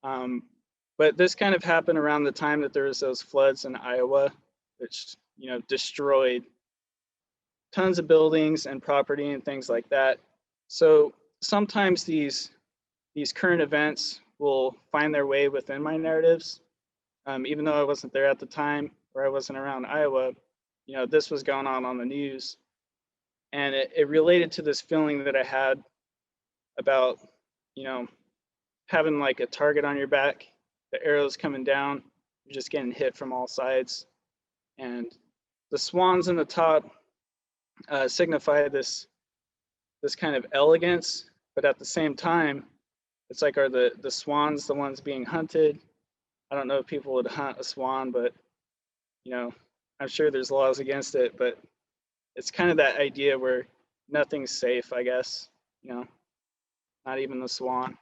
But this kind of happened around the time that there was those floods in Iowa, which, destroyed tons of buildings and property and things like that. So sometimes these current events will find their way within my narratives. Even though I wasn't there at the time or I wasn't around Iowa, this was going on the news. And it related to this feeling that I had about, having a target on your back, the arrows coming down, you're just getting hit from all sides. And the swans in the top signify this kind of elegance, but at the same time, it's are the swans the ones being hunted? I don't know if people would hunt a swan, but I'm sure there's laws against it, but it's kind of that idea where nothing's safe, I guess, not even the swan.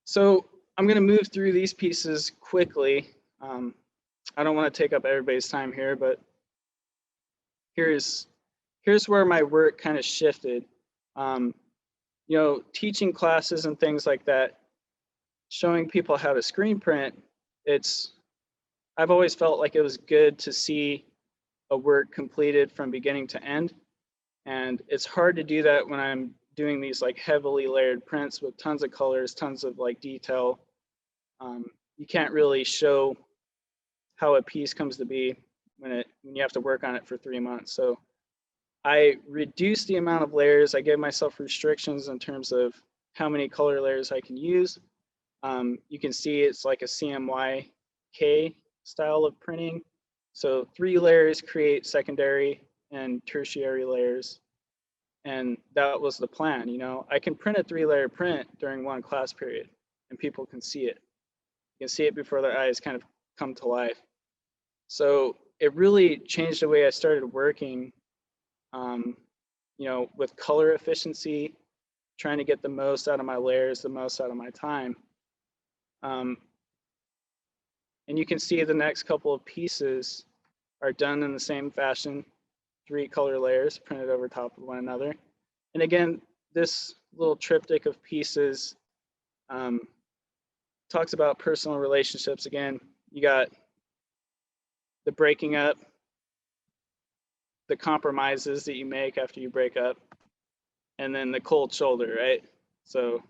So I'm going to move through these pieces quickly. I don't want to take up everybody's time here, but here's here's where my work kind of shifted. You know, teaching classes and things like that, showing people how to screen print, I've always felt like it was good to see a work completed from beginning to end. And it's hard to do that when I'm doing these like heavily layered prints with tons of colors, tons of like detail. You can't really show how a piece comes to be when you have to work on it for 3 months. So I reduced the amount of layers. I gave myself restrictions in terms of how many color layers I can use. You can see it's like a CMYK style of printing. So 3 layers create secondary and tertiary layers. And that was the plan. You know, I can print a 3-layer print during one class period and people can see it. You can see it before their eyes kind of come to life. So it really changed the way I started working, you know, with color efficiency, trying to get the most out of my layers, the most out of my time. And you can see the next couple of pieces are done in the same fashion, 3 color layers printed over top of one another. And again, this little triptych of pieces talks about personal relationships. Again, you got the breaking up, the compromises that you make after you break up, and then the cold shoulder, right? So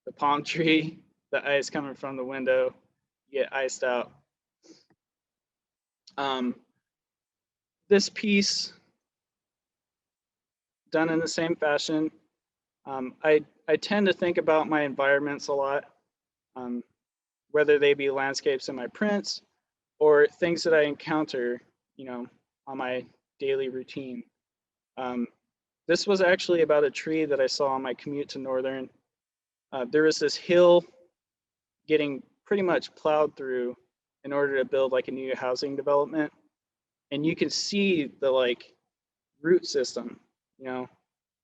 the palm tree, the ice coming from the window, you get iced out. This piece, done in the same fashion. I tend to think about my environments a lot, whether they be landscapes in my prints or things that I encounter, you know, on my daily routine. This was actually about a tree that I saw on my commute to Northern. There was this hill getting pretty much plowed through in order to build like a new housing development. And you can see the like root system, you know,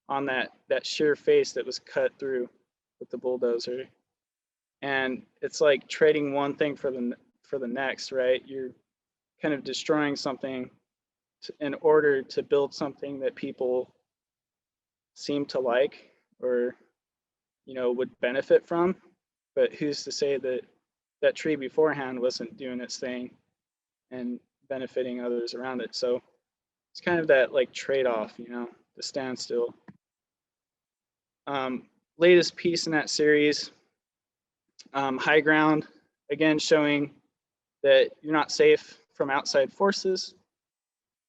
on that sheer face that was cut through with the bulldozer. And it's like trading one thing for the next, right? You're kind of destroying something in order to build something that people seem to like or, you know, would benefit from. But who's to say that that tree beforehand wasn't doing its thing and benefiting others around it? So it's kind of that like trade-off, you know, the standstill. Latest piece in that series, High Ground, again showing that you're not safe from outside forces.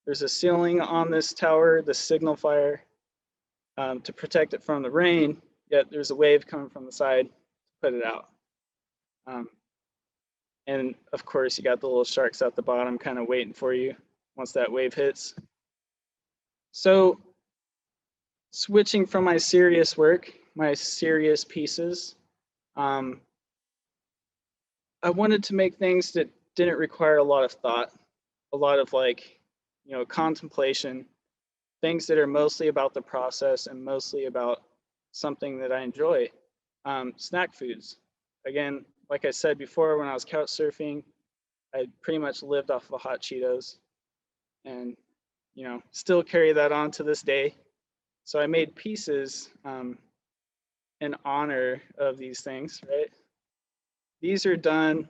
There's a ceiling on this tower, the signal fire, to protect it from the rain, yet there's a wave coming from the side to put it out. And of course, you got the little sharks at the bottom kind of waiting for you once that wave hits. So switching from my serious work, my serious pieces, I wanted to make things that didn't require a lot of thought, a lot of like, you know, contemplation, things that are mostly about the process and mostly about something that I enjoy. Snack foods. Again, like I said before, when I was couch surfing, I pretty much lived off of hot Cheetos and, you know, still carry that on to this day. So I made pieces in honor of these things, right? These are done,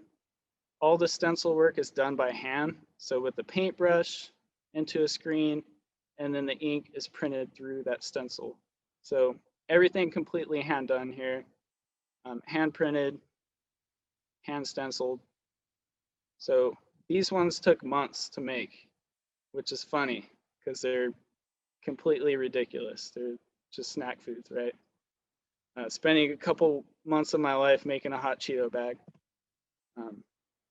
all the stencil work is done by hand. So with the paintbrush into a screen, and then the ink is printed through that stencil. So everything completely hand done here, hand printed, hand stenciled. So these ones took months to make, which is funny because they're completely ridiculous. They're just snack foods, right? Spending a couple months of my life making a hot Cheeto bag.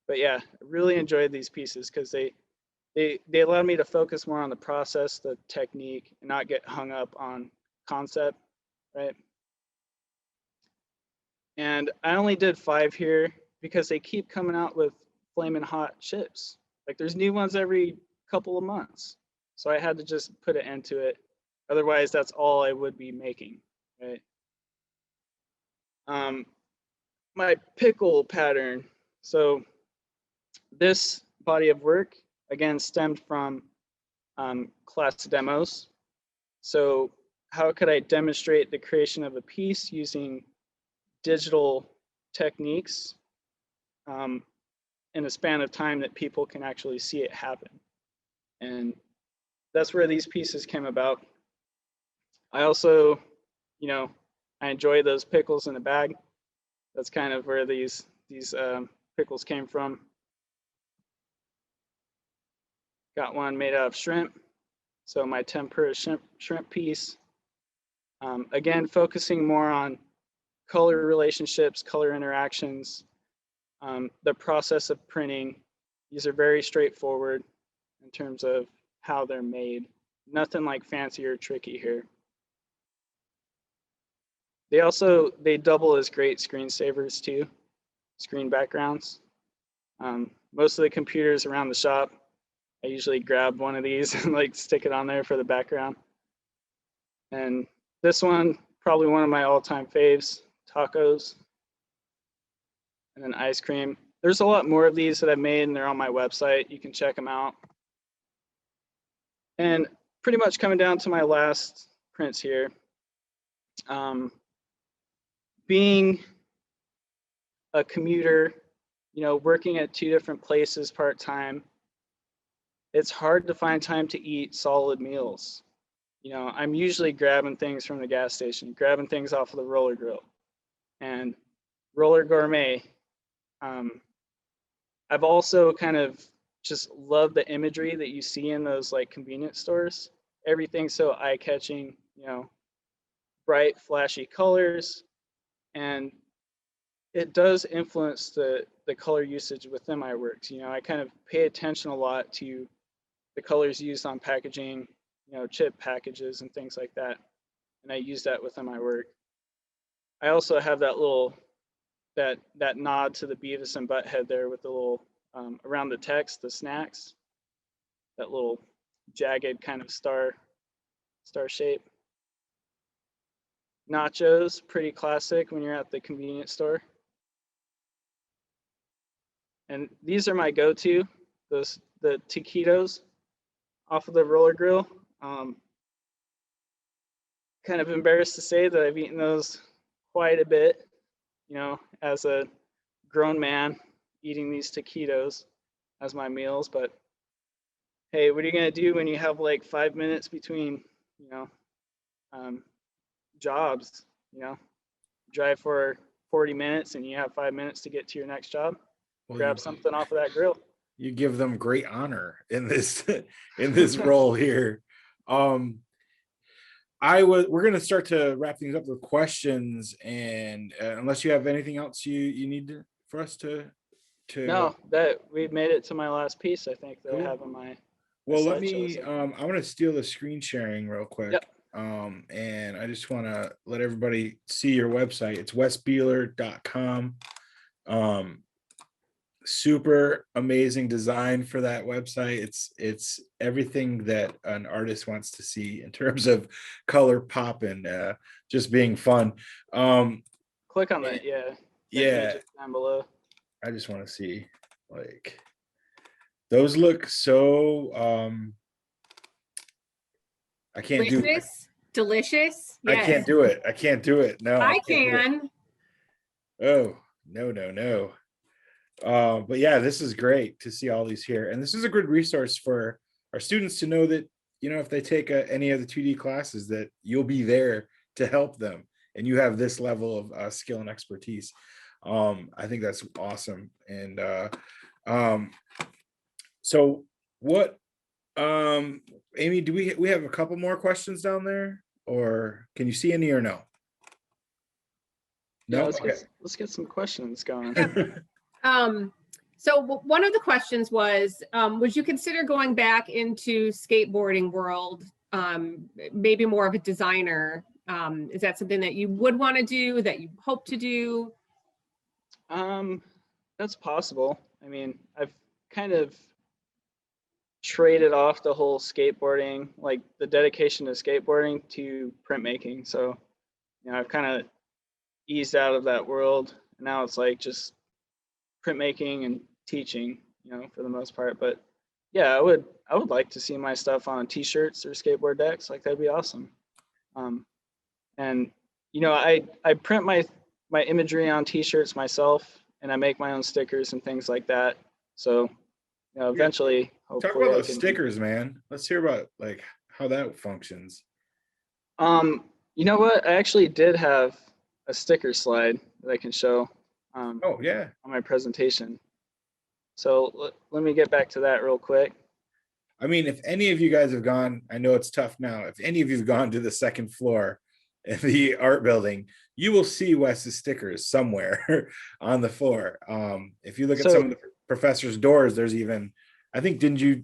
But yeah, I really enjoyed these pieces because they allowed me to focus more on the process, the technique, and not get hung up on concept, right? And I only did 5 here because they keep coming out with flaming hot chips. Like there's new ones every couple of months. So I had to just put an end to it. Otherwise, that's all I would be making, right? My pickle pattern. So this body of work, again, stemmed from class demos. So how could I demonstrate the creation of a piece using digital techniques in a span of time that people can actually see it happen? And that's where these pieces came about. I also, I enjoy those pickles in a bag. That's kind of where these pickles came from. Got one made out of shrimp. So my tempura shrimp piece. Again, focusing more on color relationships, color interactions, the process of printing. These are very straightforward in terms of how they're made. Nothing like fancy or tricky here. They double as great screensavers too, screen backgrounds. Most of the computers around the shop, I usually grab one of these and like stick it on there for the background. And this one, probably one of my all-time faves, tacos, and then ice cream. There's a lot more of these that I've made, and they're on my website. You can check them out. And pretty much coming down to my last prints here. Being a commuter, working at 2 different places part-time, it's hard to find time to eat solid meals. I'm usually grabbing things from the gas station, grabbing things off of the roller grill. And Roller Gourmet, I've also kind of just loved the imagery that you see in those like convenience stores. Everything's so eye-catching, bright, flashy colors, and it does influence the color usage within my works. I kind of pay attention a lot to the colors used on packaging, chip packages and things like that, and I use that within my work. I also have that little that nod to the Beavis and Butthead there with the little around the text, the snacks, that little jagged kind of star shape. Nachos, pretty classic when you're at the convenience store. And these are my go-to, the taquitos off of the roller grill. Kind of embarrassed to say that I've eaten those quite a bit, as a grown man eating these taquitos as my meals. But hey, what are you gonna do when you have like 5 minutes between, jobs? Drive for 40 minutes and you have 5 minutes to get to your next job.
Well,
Grab something off of that grill.
You give them great honor in this role here. We're going to start to wrap things up with questions, and unless you have anything else you need for us to
No, that we've made it to my last piece, I think, that
cool.
I have in my
well let me I want to steal the screen sharing real quick.
Yep.
And I just want to let everybody see your website. It's wesbeeler.com. Super amazing design for that website. It's everything that an artist wants to see in terms of color pop and just being fun.
Click on that,
yeah,
down below.
I just want to see, like, those look so I can't do it.
Delicious.
Yes. I can't do it. No,
I can.
Oh, no. But yeah, this is great to see all these here. And this is a good resource for our students to know that, if they take any of the 2D classes, that you'll be there to help them. And you have this level of skill and expertise. I think that's awesome. And so what, Amy, do we have a couple more questions down there? Or can you see any or no?
No, let's get some questions going.
So one of the questions was, would you consider going back into skateboarding world, maybe more of a designer? Is that something that you would want to do, that you hope to do?
That's possible. I mean, I've kind of traded off the whole skateboarding, like the dedication to skateboarding, to printmaking. So, I've kind of eased out of that world. Now it's like just printmaking and teaching, for the most part. But yeah, I would like to see my stuff on t-shirts or skateboard decks. Like that'd be awesome. And you know, I print my imagery on t-shirts myself, and I make my own stickers and things like that. So, you know, eventually,
Talk
hopefully,
about
I
those
can.
stickers, man. Let's hear about like how that functions.
You know what? I actually did have a sticker slide that I can show
Oh yeah.
on my presentation. So let me get back to that real quick.
I mean, if any of you guys have gone, I know it's tough now. If any of you have gone to the second floor in the art building, you will see Wes's stickers somewhere on the floor. If you look at
So-
some of the professor's doors, there's even, I think, didn't you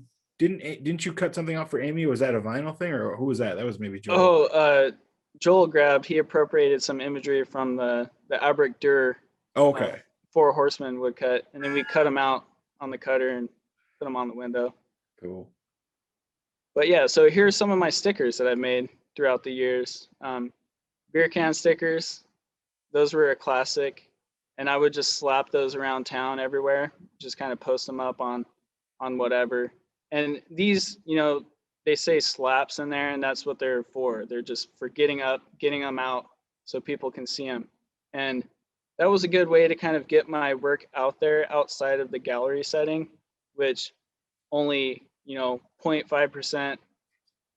cut something out for Amy? Was that a vinyl thing, or who was that? That was maybe Joel.
Oh, Joel he appropriated some imagery from the Albrecht Dürer
Oh, okay.
Four Horsemen woodcut, and then we cut them out on the cutter and put them on the window.
Cool.
But yeah, so here's some of my stickers that I've made throughout the years. Beer can stickers, those were a classic, and I would just slap those around town everywhere, just kind of post them up on whatever. And these, you know, they say slaps in there, and that's what they're for. They're just for getting them out so people can see them. And that was a good way to kind of get my work out there outside of the gallery setting, which only, you know, 0.5%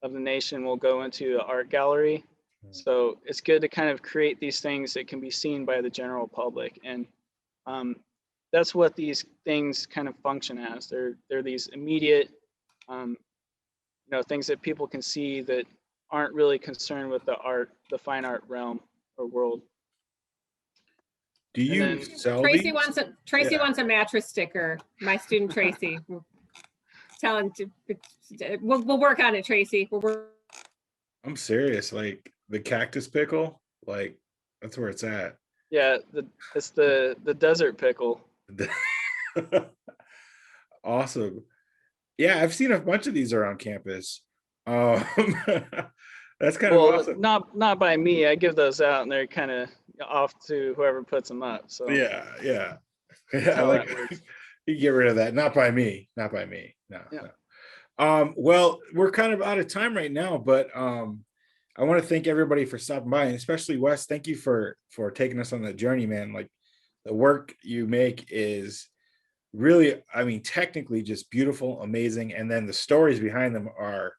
of the nation will go into the art gallery. So it's good to kind of create these things that can be seen by the general public. And that's what these things kind of function as. They're these immediate, you know, things that people can see that aren't really concerned with the fine art realm or world.
Do you
then
sell
Tracy
these?
wants a mattress sticker. My student Tracy. Tell him to. We'll work on it, Tracy.
I'm serious. Like the cactus pickle, like that's where it's at.
Yeah, it's the desert pickle.
Awesome. Yeah, I've seen a bunch of these around campus. That's kind of awesome.
Not by me. I give those out, and they're kind of off to whoever puts them up. So
yeah.
that's how
Like
that works.
you get rid of that. Not by me. No.
Yeah.
No. Well, we're kind of out of time right now, but I want to thank everybody for stopping by, and especially Wes. Thank you for taking us on that journey, man. Like the work you make is really, I mean, technically just beautiful, amazing, and then the stories behind them are,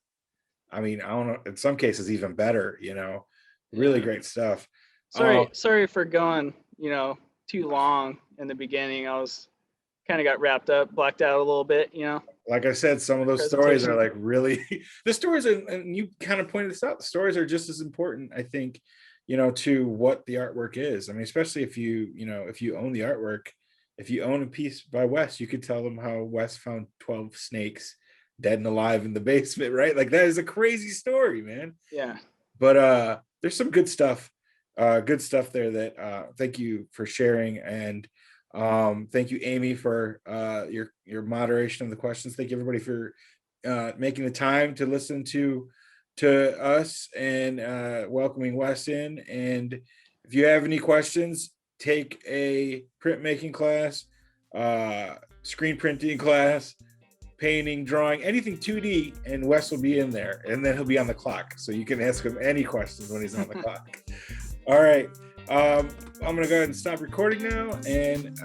I mean, I don't know, in some cases even better. You know, really great stuff.
Sorry for going, you know, too long in the beginning. I was kind of got wrapped up, blacked out a little bit, you know.
Like I said, some of those stories are like really, the stories are, and you kind of pointed this out, the stories are just as important, I think, you know, to what the artwork is. I mean, especially if you own the artwork, if you own a piece by Wes, you could tell them how Wes found 12 snakes dead and alive in the basement, right? Like that is a crazy story, man.
Yeah.
But there's some good stuff there that thank you for sharing. And thank you, Amy, for your moderation of the questions. Thank you, everybody, for making the time to listen to us and welcoming Wes in. And if you have any questions, take a printmaking class, screen printing class, painting, drawing, anything 2D, and Wes will be in there, and then he'll be on the clock, so you can ask him any questions when he's on the clock. All right. I'm gonna go ahead and stop recording now, and